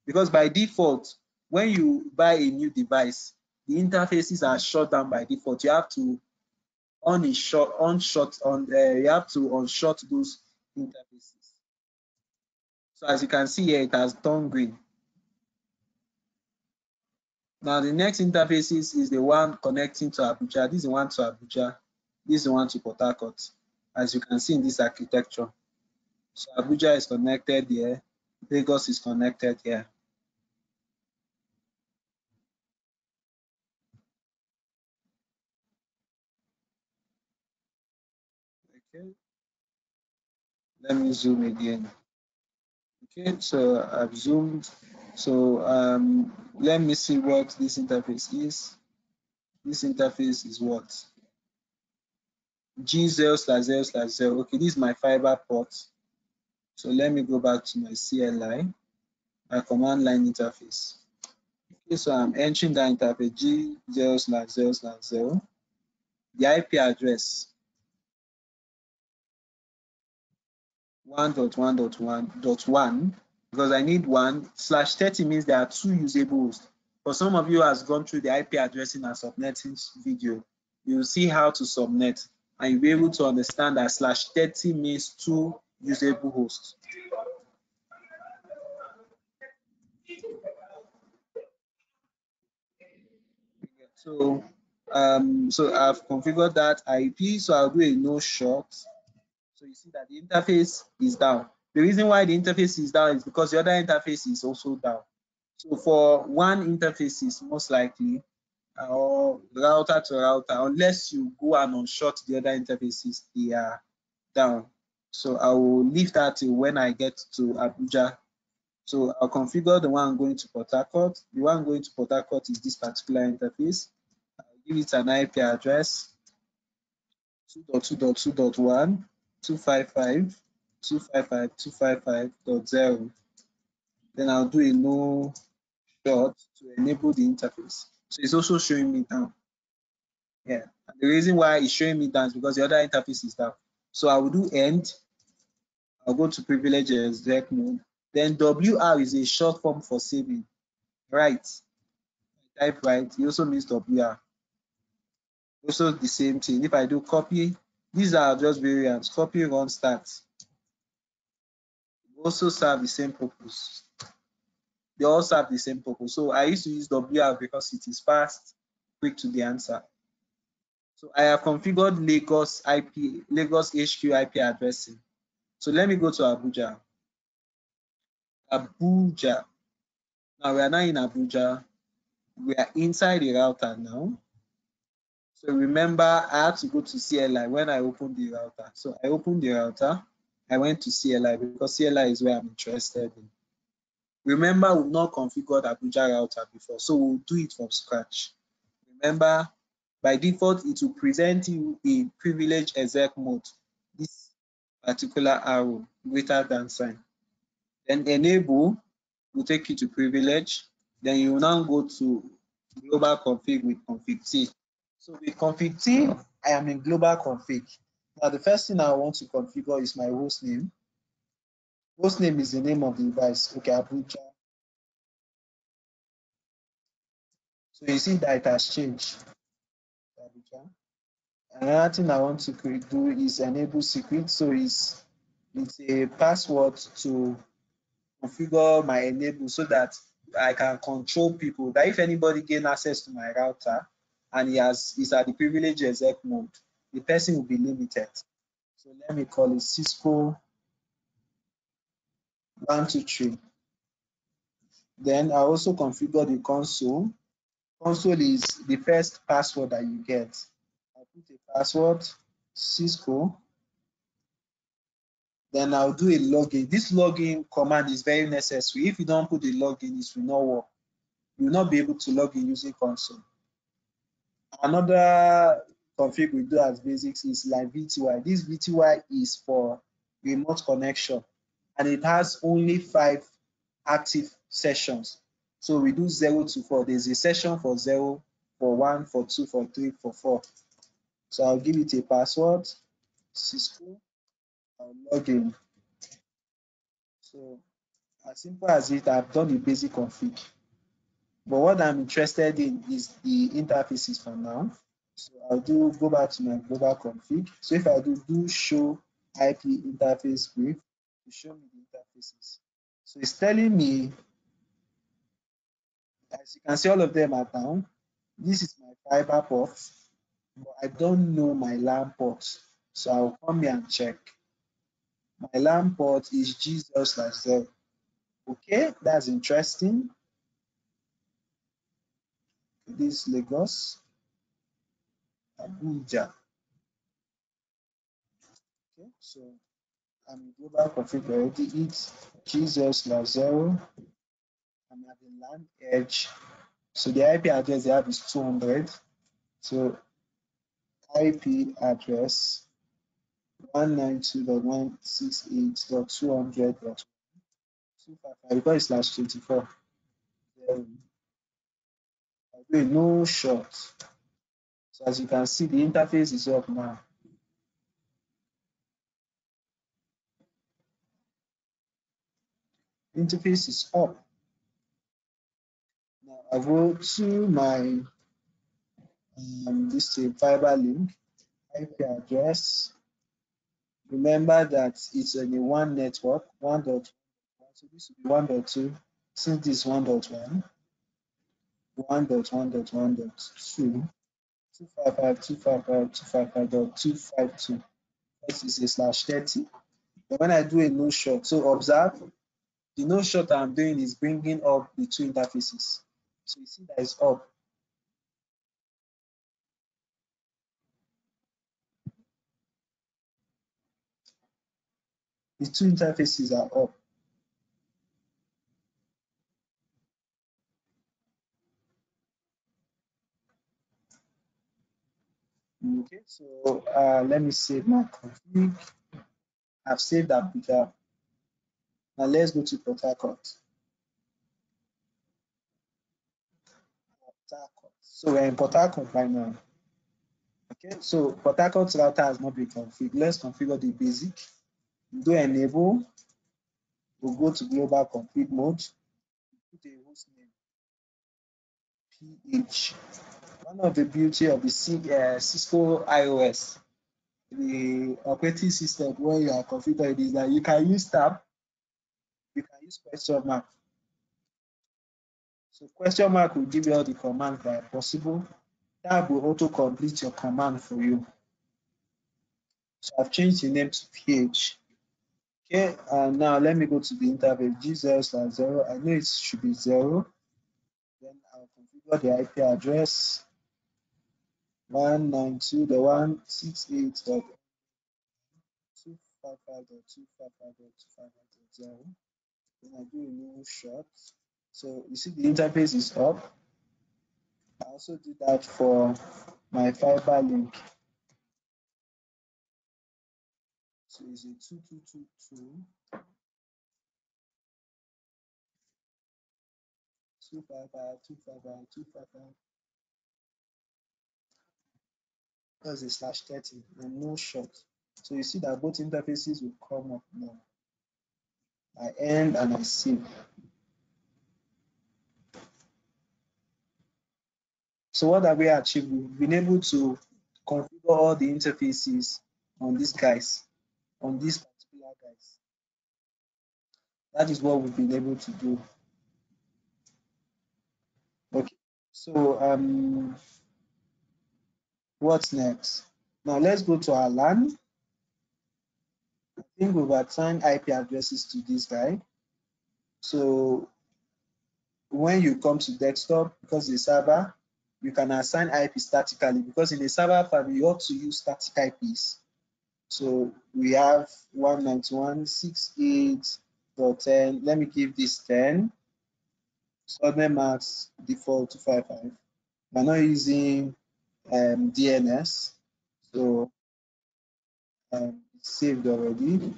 [SPEAKER 2] because by default, when you buy a new device, the interfaces are shut down by default. You have to you have to unshut those interfaces. So as you can see here, it has turned green. Now the next interfaces is the one connecting to Abuja. This is the one to Abuja. This is the one to Port Harcourt. As you can see in this architecture. So Abuja is connected here. Lagos is connected here. Okay. Let me zoom again. Okay, so I've zoomed. So let me see what this interface is. This interface is what? G0/0/0. Okay, this is my fiber port. So let me go back to my CLI, my command line interface. Okay, so I'm entering the interface G0/0/0. The IP address 1.1.1.1 because I need 1/30 means there are two usable hosts. For some of you who has gone through the IP addressing and subnetting video, you will see how to subnet and you'll be able to understand that /30 means two usable hosts. So I've configured that IP, so I'll do a no short. So you see that the interface is down. The reason why the interface is down is because the other interface is also down. So for one interface is most likely, or router to router, unless you go and unshort the other interfaces, they are down. So I will leave that till when I get to Abuja. So I'll configure the one going to Port Harcourt. The one going to Port Harcourt is this particular interface. I'll give it an IP address 2.2.2.1.255.255.255.0. Then I'll do a no short to enable the interface. So it's also showing me down. Yeah. And the reason why it's showing me down is because the other interface is down. So I will do end. I'll go to privilege exec mode. Then WR is a short form for saving. Right. Type right. It also means WR. Also the same thing. If I do copy, these are just variants. Copy, run, start. Also serve the same purpose. They all serve the same purpose. So I used to use WR because it is fast, quick to the answer. So I have configured Lagos HQ IP addressing. So let me go to Abuja. Abuja. Now we are now in Abuja. We are inside the router now. So remember, I had to go to CLI when I opened the router. So I opened the router. I went to CLI because CLI is where I'm interested in. Remember, we've not configured Abuja router before, so we'll do it from scratch. Remember, by default, it will present you in privilege exec mode, this particular arrow, greater than sign. Then enable will take you to privilege. Then you will now go to global config with config T. So with config T, I am in global config. Now the first thing I want to configure is my host name. Host name is the name of the device. Okay, Abuja. So you see that it has changed. Abuja. Another thing I want to do is enable secret. So it's a password to configure my enable so that I can control people. That if anybody gain access to my router and is at the privilege exec mode, the person will be limited. So let me call it Cisco 123. Then I also configure the console. Console is the first password that you get. I put a password, Cisco. Then I'll do a login. This login command is very necessary. If you don't put the login, it will not work. You will not be able to log in using console. Another config we do as basics is like VTY. This VTY is for remote connection and it has only 5 active sessions. So we do 0 to 4. There's a session for 0, for 1, for 2, for 3, for 4. So I'll give it a password, Cisco. I'll log in. So as simple as it, I've done the basic config. But what I'm interested in is the interfaces for now. So I'll go back to my global config. So if I do show IP interface brief to show me the interfaces. So it's telling me, as you can see, all of them are down. This is my fiber port, but I don't know my LAN port. So I'll come here and check. My LAN port is G0/0. Okay, that's interesting. This Lagos, Abuja. Okay, so I'm in global config already. It's G0/0. I'm at the LAN edge. So the IP address they have is 200. So IP address 192.168.200.255 because it's /24. Wait, no short. So as you can see, the interface is up now. Interface is up. Now I go to my this fiber link, IP address. Remember that it's in a one network, 1.1. So this will be 1.2. Since this is 1.1, 1.1.1.2, 255.255.252. This is a /30. But when I do a no short, so observe the no short I'm doing is bringing up the two interfaces. So you see that it's up. The two interfaces are up. Okay, so let me save my config. I've saved Abuja. Now let's go to Port Harcourt. So we're in Port Harcourt right now. Okay, so Port Harcourt router has not been configured. Let's configure the basic. Do enable. We'll go to global config mode. Put a host name PH. One of the beauty of the Cisco iOS, the operating system where you are configured is that you can use tab, you can use question mark. So question mark will give you all the commands that are possible. Tab will auto complete your command for you. So I've changed the name to PH. Okay, and now let me go to the interface G0/0. I know it should be 0. Then I'll configure the IP address 192.168.255.255.255.255.0. Then I do a new short. So you see the interface is up. I also did that for my fiber link. So it's a 2222 255.255.255. That's a /30 and no short. So you see that both interfaces will come up now. I end and I save. So what have we achieved? We've been able to configure all the interfaces on these guys, on these particular guys. That is what we've been able to do. Okay, so what's next? Now let's go to our LAN. I think we've assigned IP addresses to this guy. So when you come to desktop, because it's a server, you can assign IP statically because in a server farm you ought to use static IPs. So we have 191.68.10. Let me give this 10. Subnet max default 255. We're not using DNS, so it's saved already.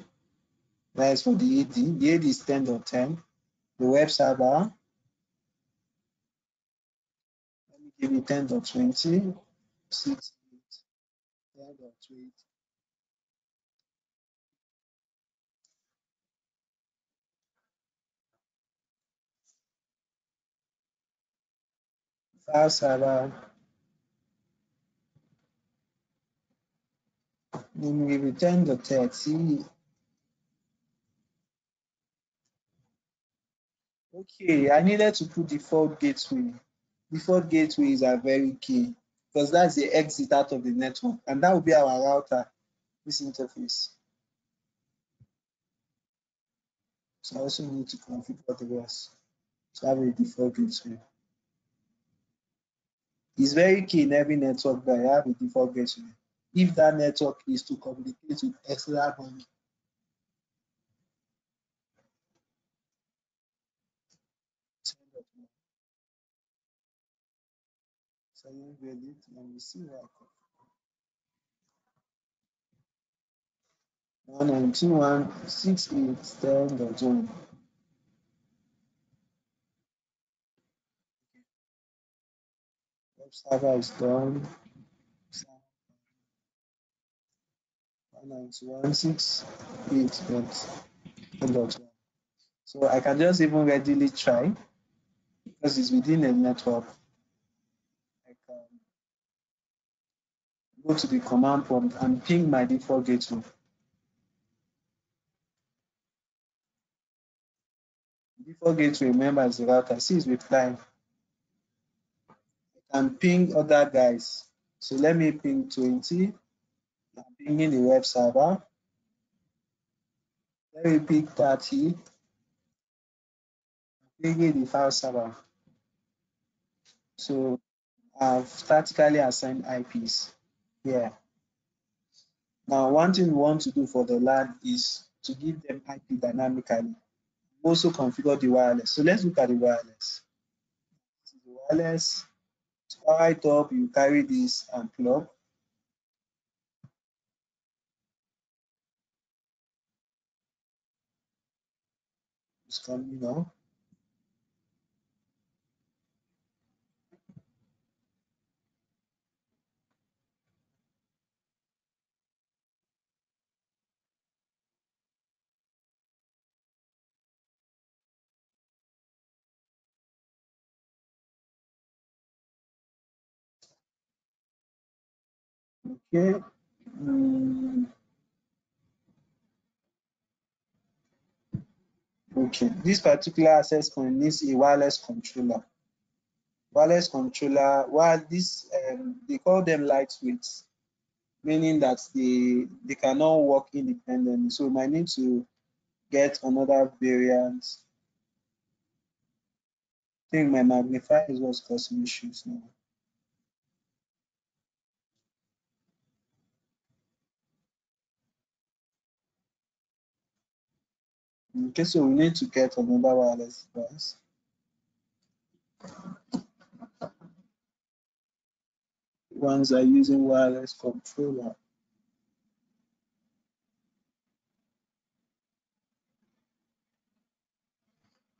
[SPEAKER 2] That's for the AD. The AD is 10.10. The web server, let me give you 10.20. 6, 10.20. File server Then we return the 30. Okay, I needed to put default gateway. Default gateways are very key because that's the exit out of the network, and that will be our router, this interface. So I also need to configure the rest to have a default gateway. It's very key in every network that you have a default gateway. If that network is to communicate with external body. So you read it and we see what 192.168.10.1. Web server is done. 191.6.8.10.1. So I can just even readily try because it's within a network. I can go to the command prompt and ping my default gateway. Default gateway, remember, is the router. See, it's replying. I can ping other guys. So let me ping 20. I'm pinging the web server. Let me ping 30. I'm pinging the file server. So I've statically assigned IPs here. Now, one thing we want to do for the LAN is to give them IP dynamically. Also configure the wireless. So let's look at the wireless. This is the wireless. To power it up, you carry this and plug. It's coming now. Okay. Okay. This particular access point needs a wireless controller. Wireless controller, while this they call them lightweights, meaning that they cannot work independently. So we might need to get another variant. I think my magnifier is what's causing issues now. Okay, so we need to get another wireless device. Ones are using wireless controller.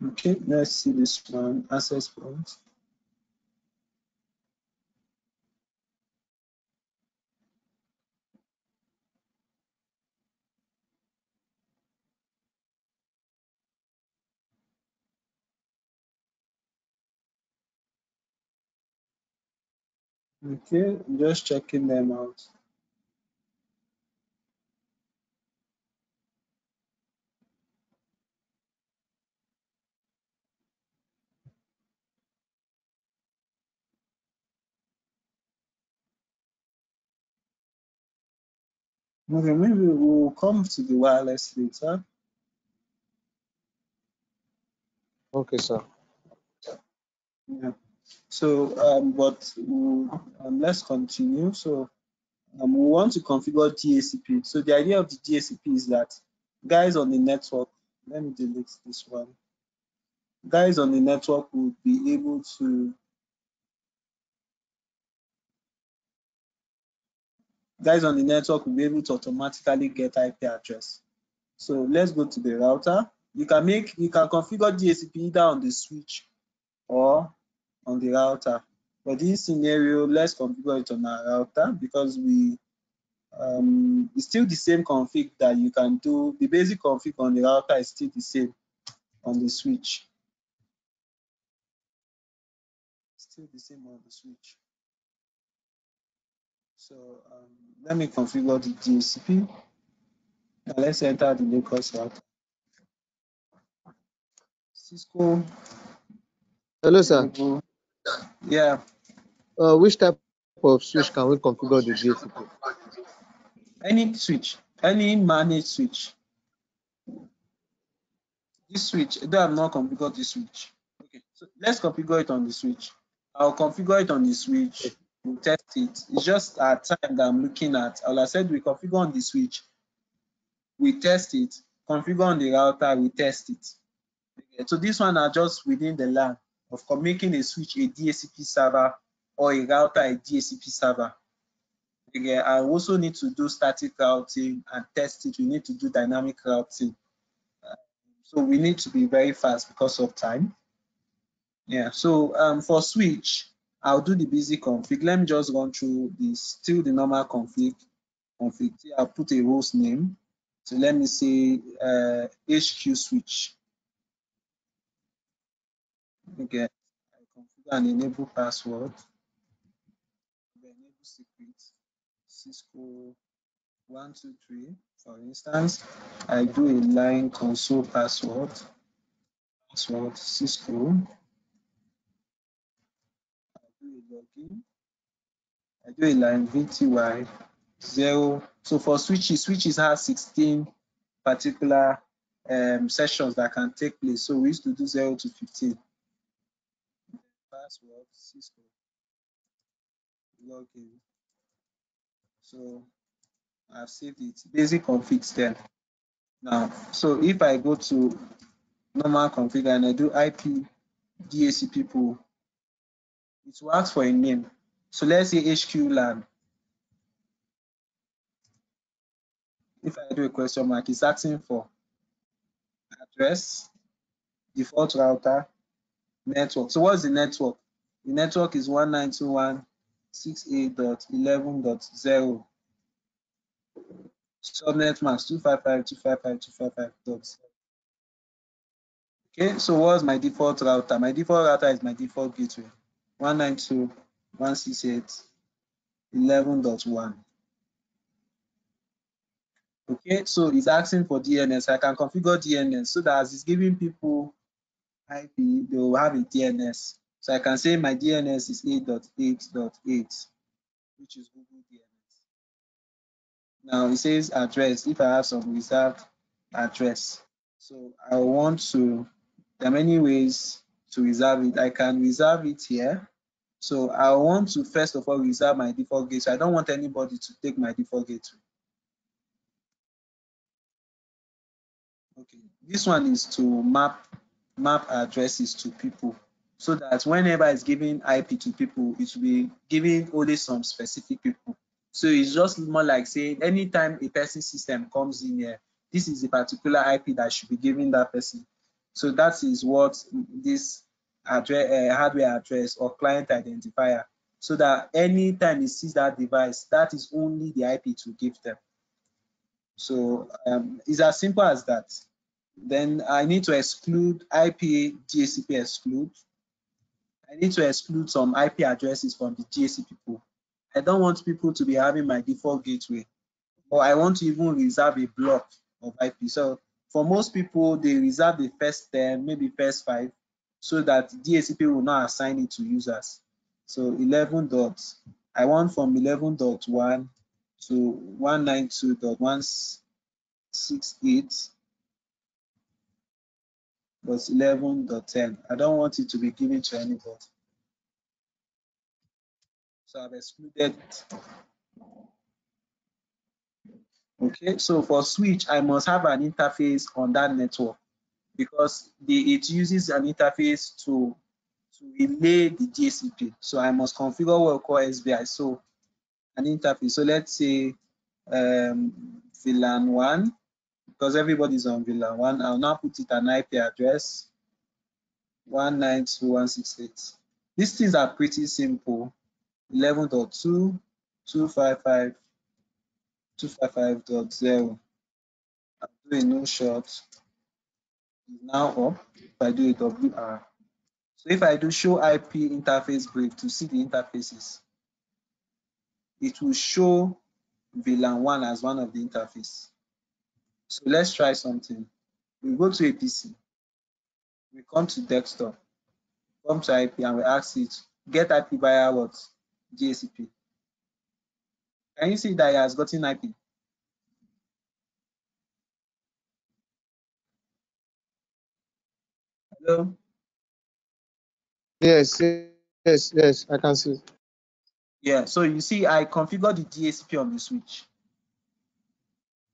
[SPEAKER 2] Okay, let's see this one, access point. Okay, I'm just checking them out. Okay, maybe we'll come to the wireless later.
[SPEAKER 3] Okay, sir.
[SPEAKER 2] Yeah. So, let's continue. So, we want to configure DHCP. So the idea of the DHCP is that guys on the network, let me delete this one. Guys on the network will be able to automatically get IP address. So let's go to the router. You can configure DHCP either on the switch or on the router. For this scenario, let's configure it on our router because it's still the same config that you can do. The basic config on the router is still the same on the switch. Still the same on the switch. So let me configure the DHCP. Now let's enter the locus route. Cisco.
[SPEAKER 3] Hello, sir.
[SPEAKER 2] Yeah.
[SPEAKER 3] Which type of switch can we configure the DHCP?
[SPEAKER 2] Any switch, any managed switch. This switch, though I've not configured this switch. Okay, so let's configure it on the switch. I'll configure it on the switch. We'll test it. It's just our time that I'm looking at. As I said, we configure on the switch, we test it. Configure on the router, we test it. Okay, so this one are just within the LAN of making a switch a DHCP server or a router a DHCP server. Okay, I also need to do static routing and test it. We need to do dynamic routing. So we need to be very fast because of time. Yeah, so for switch, I'll do the basic config. Let me just run through this, still the normal config. I'll put a host name. So let me say HQ switch. Okay, I configure and enable password. Enable secret. Cisco 123. For instance, I do a line console password. Cisco. I do a login. I do a line VTY 0. So for switches have 16 particular sessions that can take place. So we used to do 0 to 15. Password Cisco login. So I've saved it. Basic configs there. Now, so if I go to normal config and I do IP DHCP pool, it will ask for a name. So let's say HQ LAN. If I do a question mark, it's asking for address, default router, network. So what's the network? The network is 192.168.11.0. Subnet mask 255.255.255.0. Okay, so what's my default router? My default router is my default gateway. 192.168.11.1. Okay, so it's asking for DNS. I can configure DNS so that as it's giving people IP, they will have a DNS. So I can say my DNS is 8.8.8, which is Google DNS. Now it says address. If I have some reserved address, so I want to, there are many ways to reserve it. I can reserve it here. So I want to first of all reserve my default gateway. I don't want anybody to take my default gateway. Okay, this one is to map addresses to people so that whenever it's giving IP to people, it will be giving only some specific people. So it's just more like saying anytime a person system comes in here, this is a particular IP that should be given that person. So that is what this address, hardware address or client identifier, so that anytime it sees that device, that is only the IP to give them. So it's as simple as that. Then I need to exclude IP DHCP exclude. I need to exclude some IP addresses from the DHCP pool. I don't want people to be having my default gateway, or I want to even reserve a block of IP. So for most people, they reserve the first 10, maybe first 5, so that DHCP will not assign it to users. So 11 dots, I want from 11.1 to 192.168. But 11.10. I don't want it to be given to anybody. So I've excluded it. Okay, so for switch, I must have an interface on that network because it uses an interface to relay the DHCP. So I must configure what we call SBI. So an interface. So let's say VLAN 1, because everybody's on VLAN 1. I'll now put it an IP address 192.168. These things are pretty simple. 11.2, 255.0. I'm doing no shot. Is now up. If I do a WR. So if I do show IP interface brief to see the interfaces. it will show VLAN 1 as one of the interface. So let's try something. We go to a PC, we come to desktop, come to IP, and we ask it, get IP via what? DHCP. Can you see that it has gotten IP? Hello?
[SPEAKER 3] Yes, yes, I can see.
[SPEAKER 2] Yeah, so you see I configured the DHCP on the switch.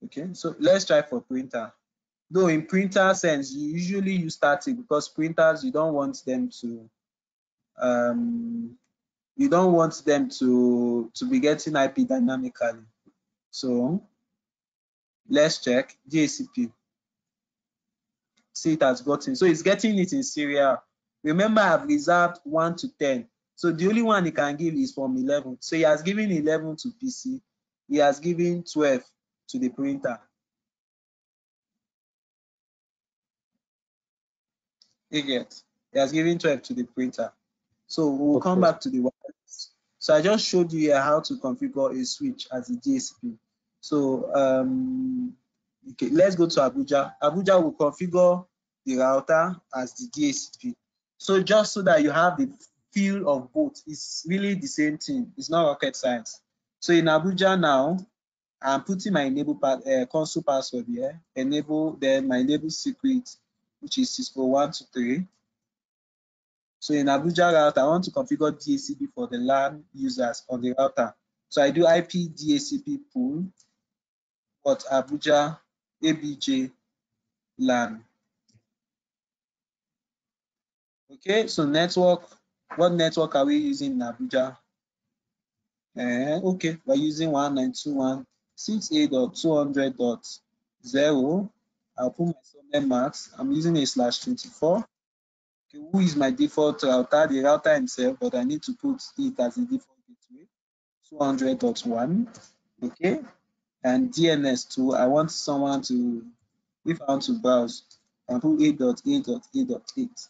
[SPEAKER 2] Okay, so let's try for printer. Though in printer sense, you usually use static because printers, you don't want them to be getting IP dynamically. So let's check DHCP. See, it has gotten, so it's getting it in serial. Remember, I've reserved 1 to 10. So the only one he can give is from 11. So he has given 11 to PC. He has given 12 to the printer. You get? He has given 12 to the printer. So we'll come back to the wireless. So I just showed you here how to configure a switch as a DHCP. So okay, let's go to Abuja. Abuja will configure the router as the DHCP. So just so that you have the feel of both, it's really the same thing. It's not rocket science. So in Abuja now, I'm putting my enable console password here. Enable, then my enable secret, which is 64123. So in Abuja router, I want to configure DHCP for the LAN users on the router. So I do IP DHCP pool, but Abuja ABJ LAN. Okay, so network, what network are we using in Abuja? Okay, we're using 192.168.200.0. I'll put my subnet mask. I'm using a /24. Okay, who is my default router? The router himself, but I need to put it as a default gateway. 200.1. Okay, and DNS2. I want someone to, if I want to browse, I put 8.8.8.8.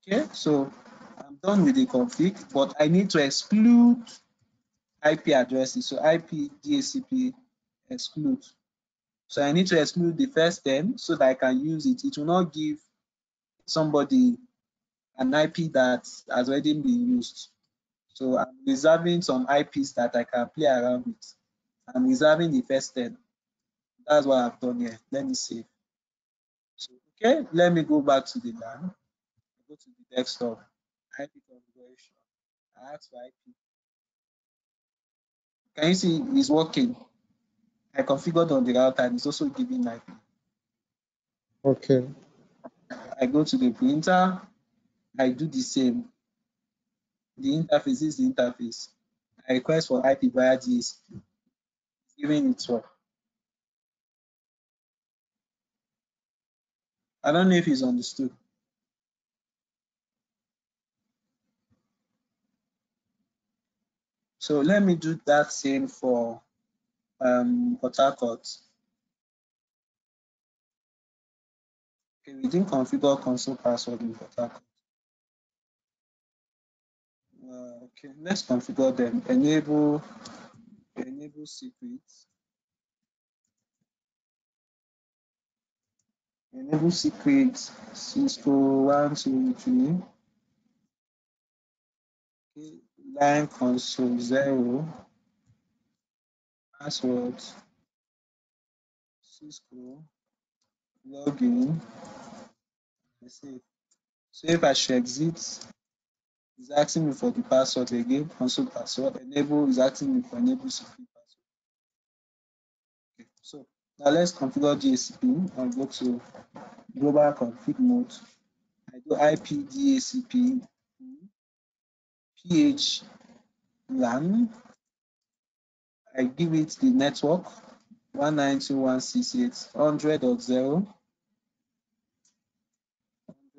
[SPEAKER 2] Okay, so I'm done with the config, but I need to exclude IP addresses. So IP DHCP exclude. So I need to exclude the first 10 so that I can use it. It will not give somebody an IP that has already been used. So I'm reserving some IPs that I can play around with. I'm reserving the first 10. That's what I've done here. Let me save. So, okay, let me go back to the LAN. Go to the desktop. IP configuration. I ask for IP. Can you see it's working? I configured on the router and it's also giving IP.
[SPEAKER 3] Okay.
[SPEAKER 2] I go to the printer. I do the same. The interface is the interface. I request for IP via DHCP. It's giving it work. I don't know if it's understood. So let me do that same for Port Harcourt. Okay, we didn't configure console password in Port Harcourt. Okay, let's configure them. Enable secrets. Enable secrets Cisco 123. Okay, line console 0. Password Cisco login. Save. So if I should exit, it's asking me for the password again, console password. Enable is asking me for enable secret password. Okay, so now let's configure DHCP and go to global config mode. I do IP DHCP PH LAN. I give it the network 192.168.100.0,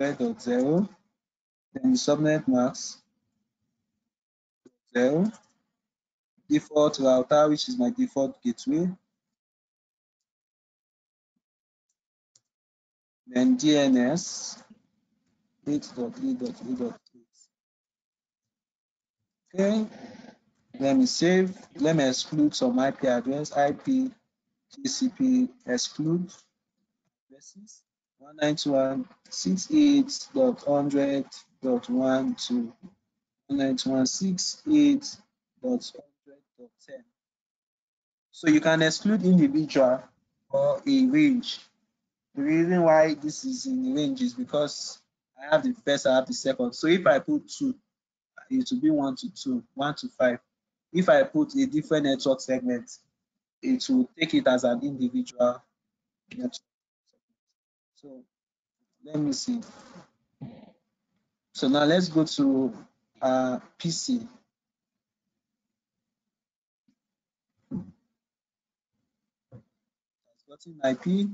[SPEAKER 2] 100.0, then the subnet mask 0, default router, which is my default gateway, then DNS 8.8.8.8. Okay, Let me save. Let me exclude some IP address. IP TCP exclude addresses 192.168.100.1 to 192.168.100.10. So you can exclude individual or a range. The reason why this is in the range is because I have the first, I have the second. So if I put 2, it will be 1 to 2, 1 to 5. If I put a different network segment, it will take it as an individual network. So let me see. So now let's go to PC. Gotten IP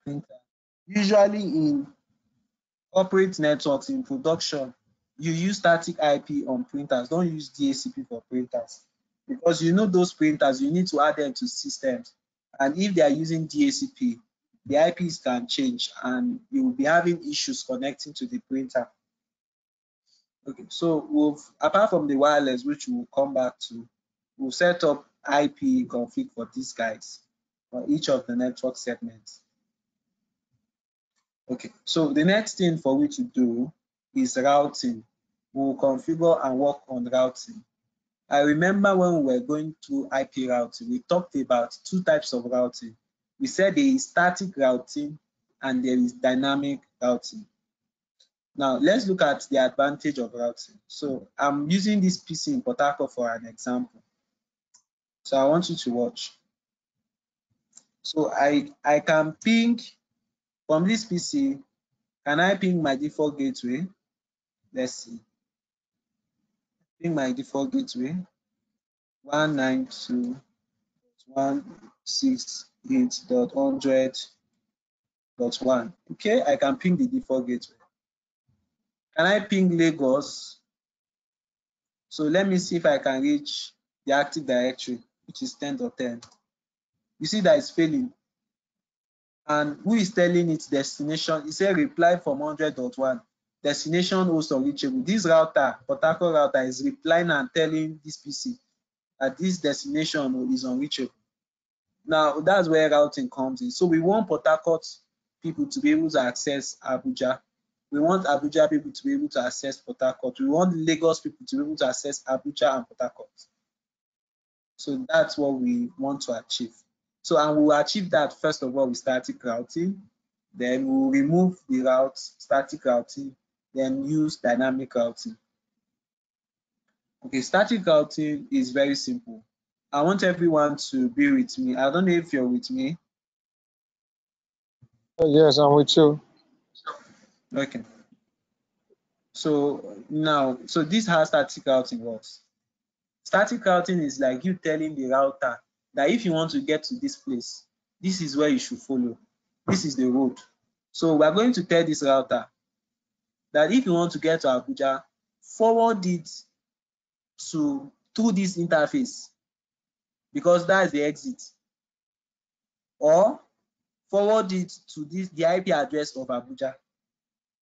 [SPEAKER 2] printer. Usually in corporate networks in production, you use static IP on printers. Don't use DHCP for printers because you know those printers, you need to add them to systems. And if they are using DHCP, the IPs can change and you will be having issues connecting to the printer. Okay, so apart from the wireless, which we'll come back to, we'll set up IP config for these guys for each of the network segments. Okay, so the next thing for we to do is routing. We'll configure and work on routing. I remember when we were going through IP routing, we talked about 2 types of routing. We said there is static routing and there is dynamic routing. Now, let's look at the advantage of routing. So I'm using this PC in Port Harcourt for an example. So I want you to watch. So I can ping from this PC. Can I ping my default gateway? Let's see. Ping my default gateway 192.168.100.1. Okay, I can ping the default gateway. Can I ping Lagos? So let me see if I can reach the Active Directory, which is 10.10. You see that it's failing. And who is telling its destination? It says reply from 100.1. Destination host unreachable. This router, Port Harcourt router, is replying and telling this PC that this destination is unreachable. Now that's where routing comes in. So we want Port Harcourt people to be able to access Abuja. We want Abuja people to be able to access Port Harcourt. We want Lagos people to be able to access Abuja and Port Harcourt. So that's what we want to achieve. So and we'll achieve that first of all with static routing. Then we'll remove the route, static routing, then use dynamic routing. Okay, static routing is very simple. I want everyone to be with me. I don't know if you're with me.
[SPEAKER 3] Yes, I'm with you.
[SPEAKER 2] Okay. So now, so this is how static routing works. Static routing is like you telling the router that if you want to get to this place, this is where you should follow. This is the road. So we're going to tell this router that if you want to get to Abuja, forward it through this interface because that's the exit, or forward it to the IP address of Abuja.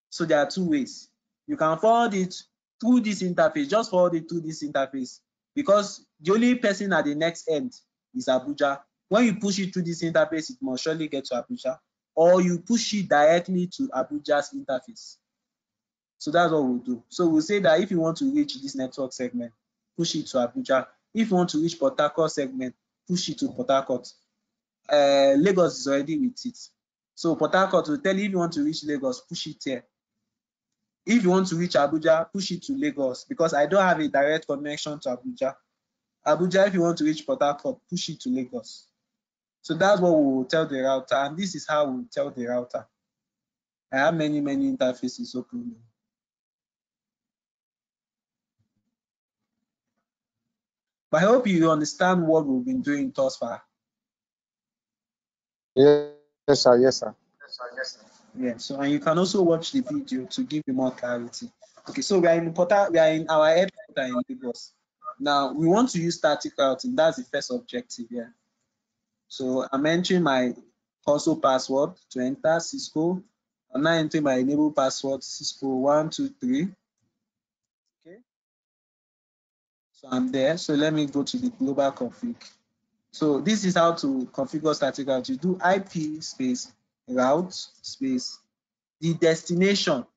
[SPEAKER 2] So there are 2 ways. You can forward it through this interface, just forward it through this interface because the only person at the next end is Abuja. When you push it through this interface, it must surely get to Abuja, or you push it directly to Abuja's interface. So that's what we'll do. So we'll say that if you want to reach this network segment, push it to Abuja. If you want to reach Port Harcourt segment, push it to Port Harcourt. Lagos is already with it. So Port Harcourt will tell you if you want to reach Lagos, push it here. If you want to reach Abuja, push it to Lagos because I don't have a direct connection to Abuja. Abuja, if you want to reach Port Harcourt, push it to Lagos. So that's what we will tell the router, and this is how we will tell the router. I have many interfaces open. But I hope you understand what we've been doing thus far.
[SPEAKER 3] Yes, sir. Yes, sir.
[SPEAKER 2] Yeah, so and you can also watch the video to give you more clarity. Okay, so we are in our headquarters in Lagos. Now we want to use static routing. That's the first objective here. So I'm entering my console password to enter Cisco. I'm now entering my enable password Cisco 123. Okay. So I'm there. So let me go to the global config. So this is how to configure static route. You do IP space route space the destination.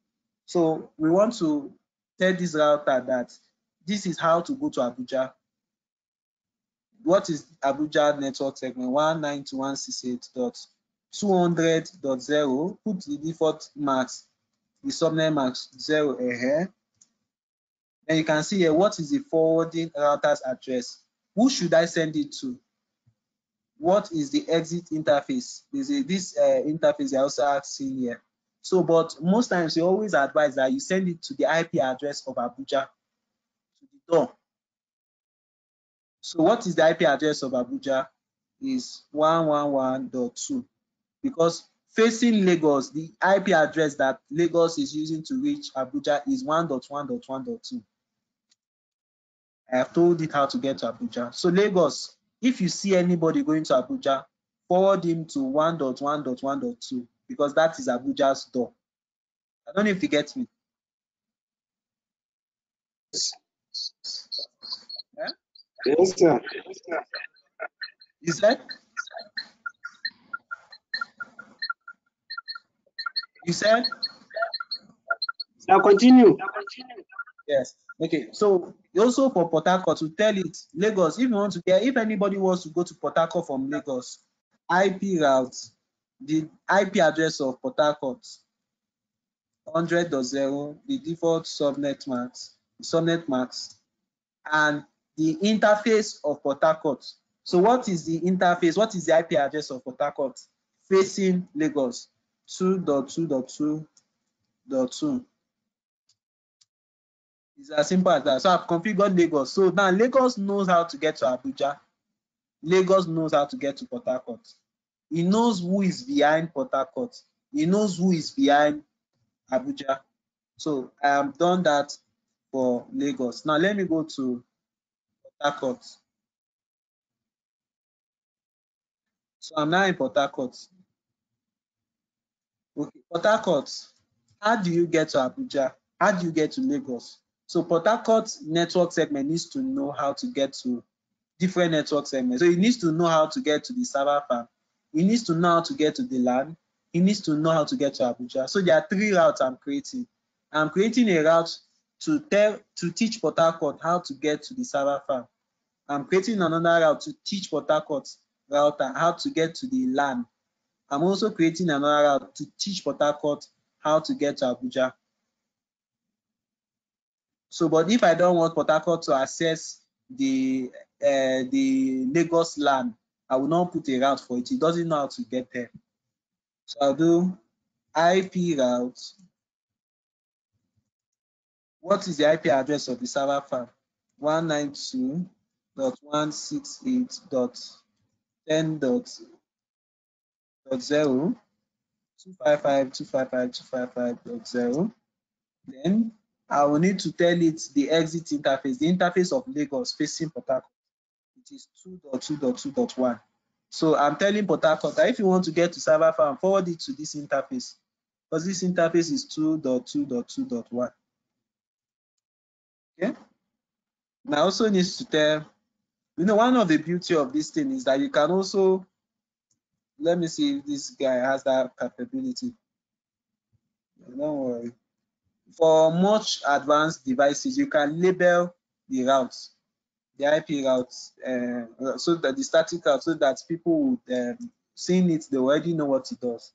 [SPEAKER 2] So we want to tell this router that this is how to go to Abuja. What is Abuja network segment 192.168.200.0? Put the default mask, the subnet mask 0 here. Then you can see here what is the forwarding router's address. Who should I send it to? What is the exit interface? This interface I also asking here. So, but most times we always advise that you send it to the IP address of Abuja to the door. So, what is the IP address of Abuja? Is 111.2 because facing Lagos, the IP address that Lagos is using to reach Abuja is 1.1.1.2. I have told it how to get to Abuja. So Lagos, if you see anybody going to Abuja, forward him to 1.1.1.2 because that is Abuja's door. I don't know if you get me. Yeah?
[SPEAKER 4] Yes, sir.
[SPEAKER 2] You said? You said?
[SPEAKER 4] Now continue.
[SPEAKER 2] Yes. Okay. So also for Port Harcourt, to tell it Lagos, if you want to get, if anybody wants to go to Port Harcourt from Lagos, IP route, the IP address of Port Harcourt 100.0, the default subnet max, and the interface of Port Harcourt. So what is the interface? What is the IP address of Port Harcourt facing Lagos? 2.2.2.2. It's as simple as that. So I've configured Lagos. So now Lagos knows how to get to Abuja. Lagos knows how to get to Port Harcourt. He knows who is behind Port Harcourt. He knows who is behind Abuja. So I have done that for Lagos. Now let me go to Port Harcourt. So I'm now in Port Harcourt. Okay, Port Harcourt. How do you get to Abuja? How do you get to Lagos? So Port Harcourt network segment needs to know how to get to different network segments. So he needs to know how to get to the server farm. He needs to know how to get to the LAN. He needs to know how to get to Abuja. So there are 3 routes I'm creating. I'm creating a route to teach Port Harcourt how to get to the server farm. I'm creating another route to teach Port Harcourt router how to get to the LAN. I'm also creating another route to teach Port Harcourt how to get to Abuja. So, but if I don't want Port Harcourt to access the Lagos LAN, I will not put a route for it. It doesn't know how to get there. So I'll do IP route. What is the IP address of the server farm? 192.168.10.0, 255.255.255.0. Then I will need to tell it the exit interface, the interface of Lagos facing Port Harcourt. It is 2.2.2.1. So I'm telling Port Harcourt that if you want to get to server farm, forward it to this interface because this interface is 2.2.2.1. Okay. Now I also need to tell, one of the beauty of this thing is that you can also, let me see if this guy has that capability. Don't worry. For much advanced devices, you can label the routes, the IP routes, so that the static route, so that people would seeing it, they already know what it does.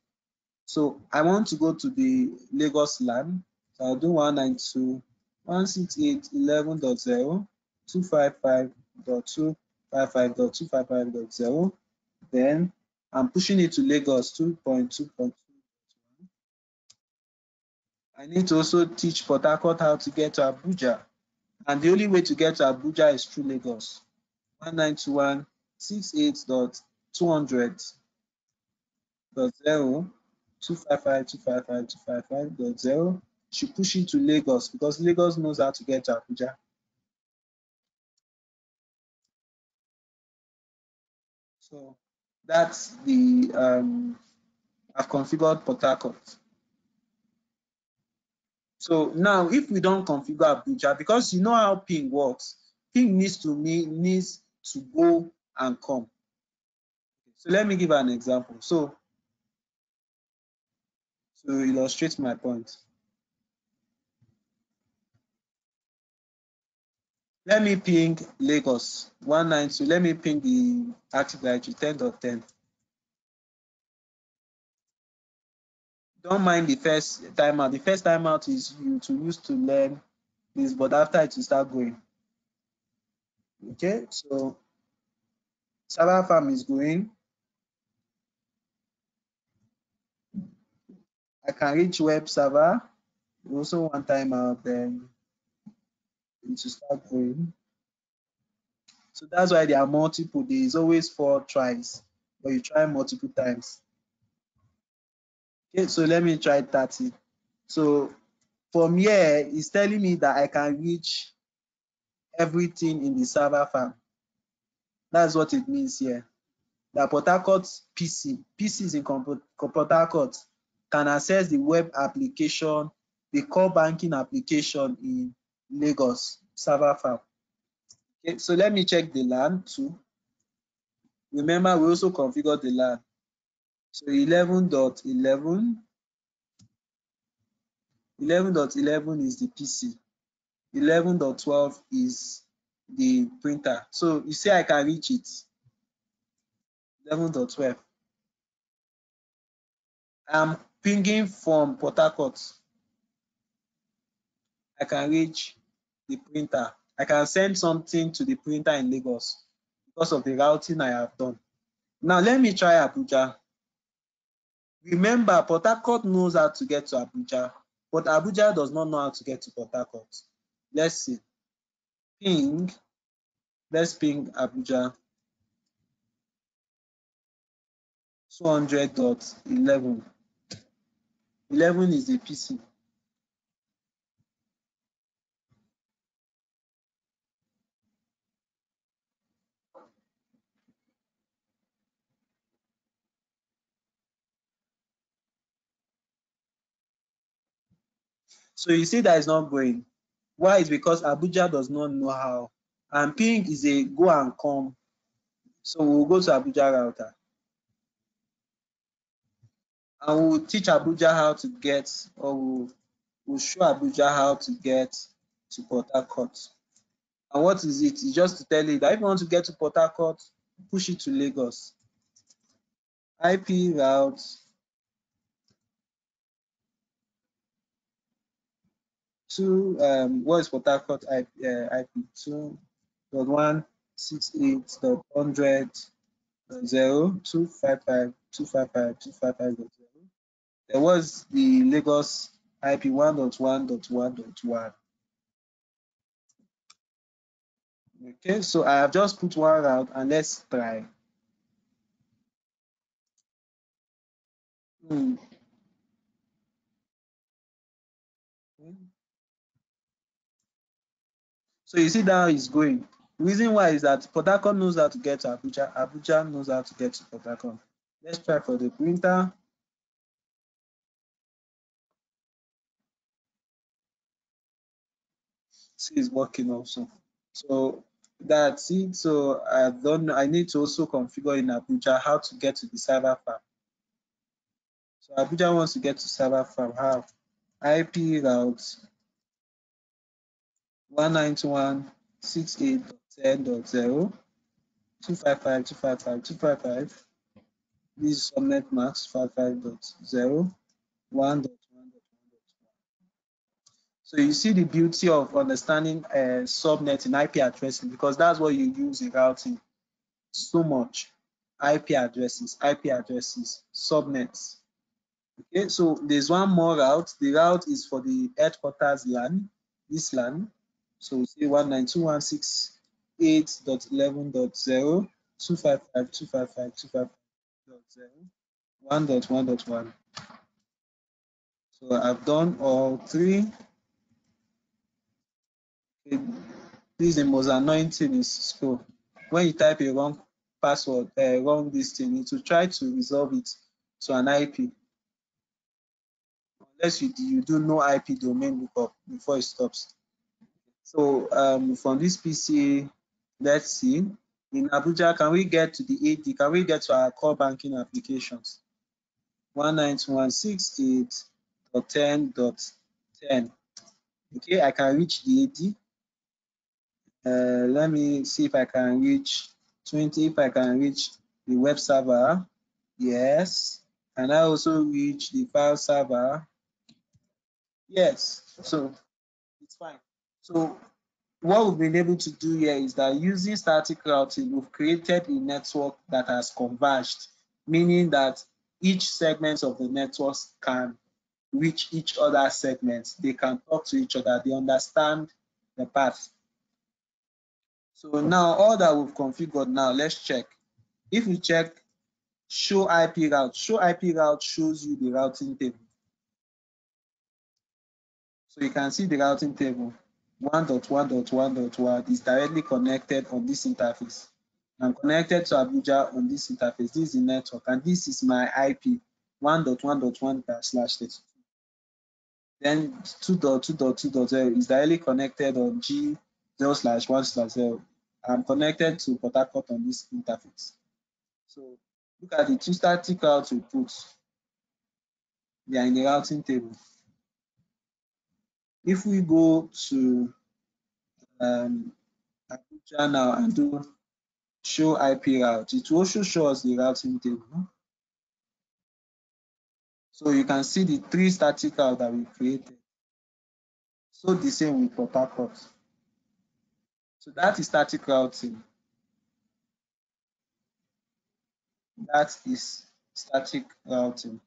[SPEAKER 2] So I want to go to the Lagos LAN. So I'll do 192.168.11.0, 255.255.255.0. Then I'm pushing it to Lagos 2.2.2. I need to also teach Port Harcourt how to get to Abuja. And the only way to get to Abuja is through Lagos. 192.168.200.0, 255.255.255.0. Should push it to Lagos because Lagos knows how to get to Abuja. So that's the I've configured Port Harcourt. So now if we don't configure Abuja, because you know how ping works, ping needs to go and come. So let me give an example. So to illustrate my point, let me ping Lagos 192. Let me ping the Active Directory 10.10. Don't mind the first timeout. The first timeout is you to use to learn this, but after it will start going. Okay, so server farm is going. I can reach web server. Also one timeout, then it will start going. So that's why there are multiple. There is always 4 tries, but you try multiple times. Okay, so let me try 30. So from here, it's telling me that I can reach everything in the server farm. That's what it means here. That Port Harcourt PCs in Port Harcourt can access the web application, the core banking application in Lagos server farm. Okay, so let me check the LAN too. Remember, we also configured the LAN. So 11.11 is the PC. 11.12 is the printer. So you see I can reach it. 11.12. I'm pinging from Port Harcourt. I can reach the printer. I can send something to the printer in Lagos because of the routing I have done. Now let me try Abuja. Remember, Port Harcourt knows how to get to Abuja, but Abuja does not know how to get to Port Harcourt. Let's see. Ping. Let's ping Abuja. 200.11. 11 is the PC. So you see that it's not going. Why? It's because Abuja does not know how. And ping is a go and come. So we'll go to Abuja router. And we'll teach Abuja how to get, or we'll show Abuja how to get to Port Harcourt. And what is it? It's just to tell you that if you want to get to Port Harcourt, push it to Lagos. IP route to what is Port Harcourt IP 2.168.100.0.255.255.255.0. There was the Lagos IP 1.1.1.1. Okay, so I have just put one route and let's try. So you see that is going. The reason why is that Port Harcourt knows how to get to Abuja. Abuja knows how to get to Port Harcourt. Let's try for the printer. See, it's working also. So that's it. So I need to also configure in Abuja how to get to the server farm. So Abuja wants to get to server farm. How? IP route 192.168.10.0 255.255.255. This is subnet max 55.0 1.1.1.1. So you see the beauty of understanding subnet in IP addressing, because that's what you use in routing so much. IP addresses, subnets. Okay, so there's one more route. The route is for the headquarters LAN, this LAN. So we say 192.168.11.0 255.255.255.0 1.1.1. So I've done all 3. Okay. This is the most annoying thing in school. When you type a wrong password, wrong this thing, it will try to resolve it to an IP. Unless you do no IP domain lookup before it stops. So from this PC, let's see, in Abuja, can we get to the AD? Can we get to our core banking applications? 192.168.10.10. Okay, I can reach the AD. Let me see if I can reach 20, if I can reach the web server. Yes. Can I also reach the file server? Yes. So it's fine. So what we've been able to do here is that using static routing, we've created a network that has converged, meaning that each segment of the network can reach each other segments. They can talk to each other. They understand the path. So now all that we've configured now, let's check. If we check show IP route shows you the routing table. So you can see the routing table. 1.1.1.1 is directly connected on this interface. I'm connected to Abuja on this interface. This is the network, and this is my IP 1.1.1/32. Then 2.2.2.0 is directly connected on G0/1/0. I'm connected to Port Harcourt on this interface. So look at the two static routes we put. They are in the routing table. If we go to Abuja now and do show IP route, it will also show us the routing table. So you can see the three static routes that we created. So the same with Port Harcourt. So that is static routing. That is static routing.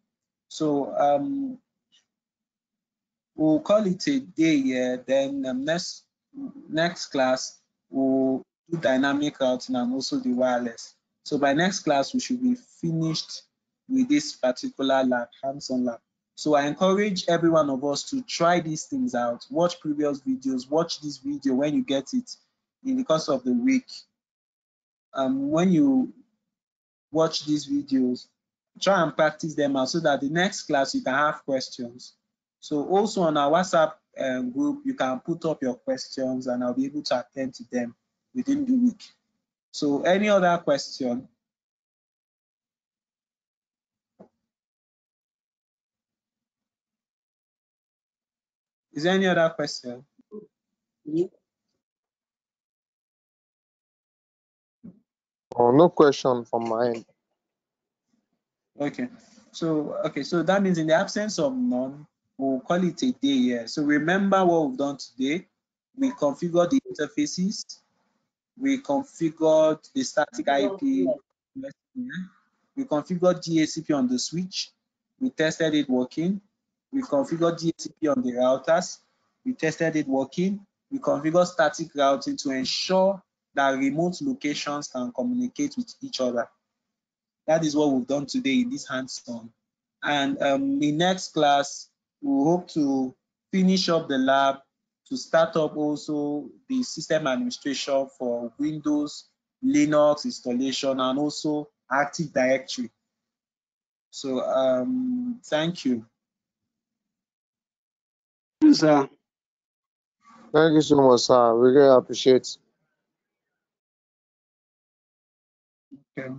[SPEAKER 2] So we'll call it a day here. Then next class we'll do dynamic routing and also the wireless. So by next class we should be finished with this particular lab, hands-on lab. So I encourage every one of us to try these things out. Watch previous videos. Watch this video when you get it in the course of the week. When you watch these videos, try and practice them out so that the next class you can have questions. So also on our WhatsApp group, you can put up your questions and I'll be able to attend to them within the week. So any other question? Is there any other question?
[SPEAKER 3] Oh, no question from my end.
[SPEAKER 2] Okay. So that means in the absence of none, we'll call it a day here. So remember what we've done today. We configured the interfaces. We configured the static IP. We configured Dhcp on the switch. We tested it working. We configured Dhcp on the routers. We tested it working. We configured static routing to ensure that remote locations can communicate with each other. That is what we've done today in this hands-on. And in next class, we hope to finish up the lab to start up also the system administration for Windows, Linux installation, and also Active Directory. So thank you.
[SPEAKER 4] Yes, sir.
[SPEAKER 3] Thank you so much, sir. We really appreciate.
[SPEAKER 2] Okay.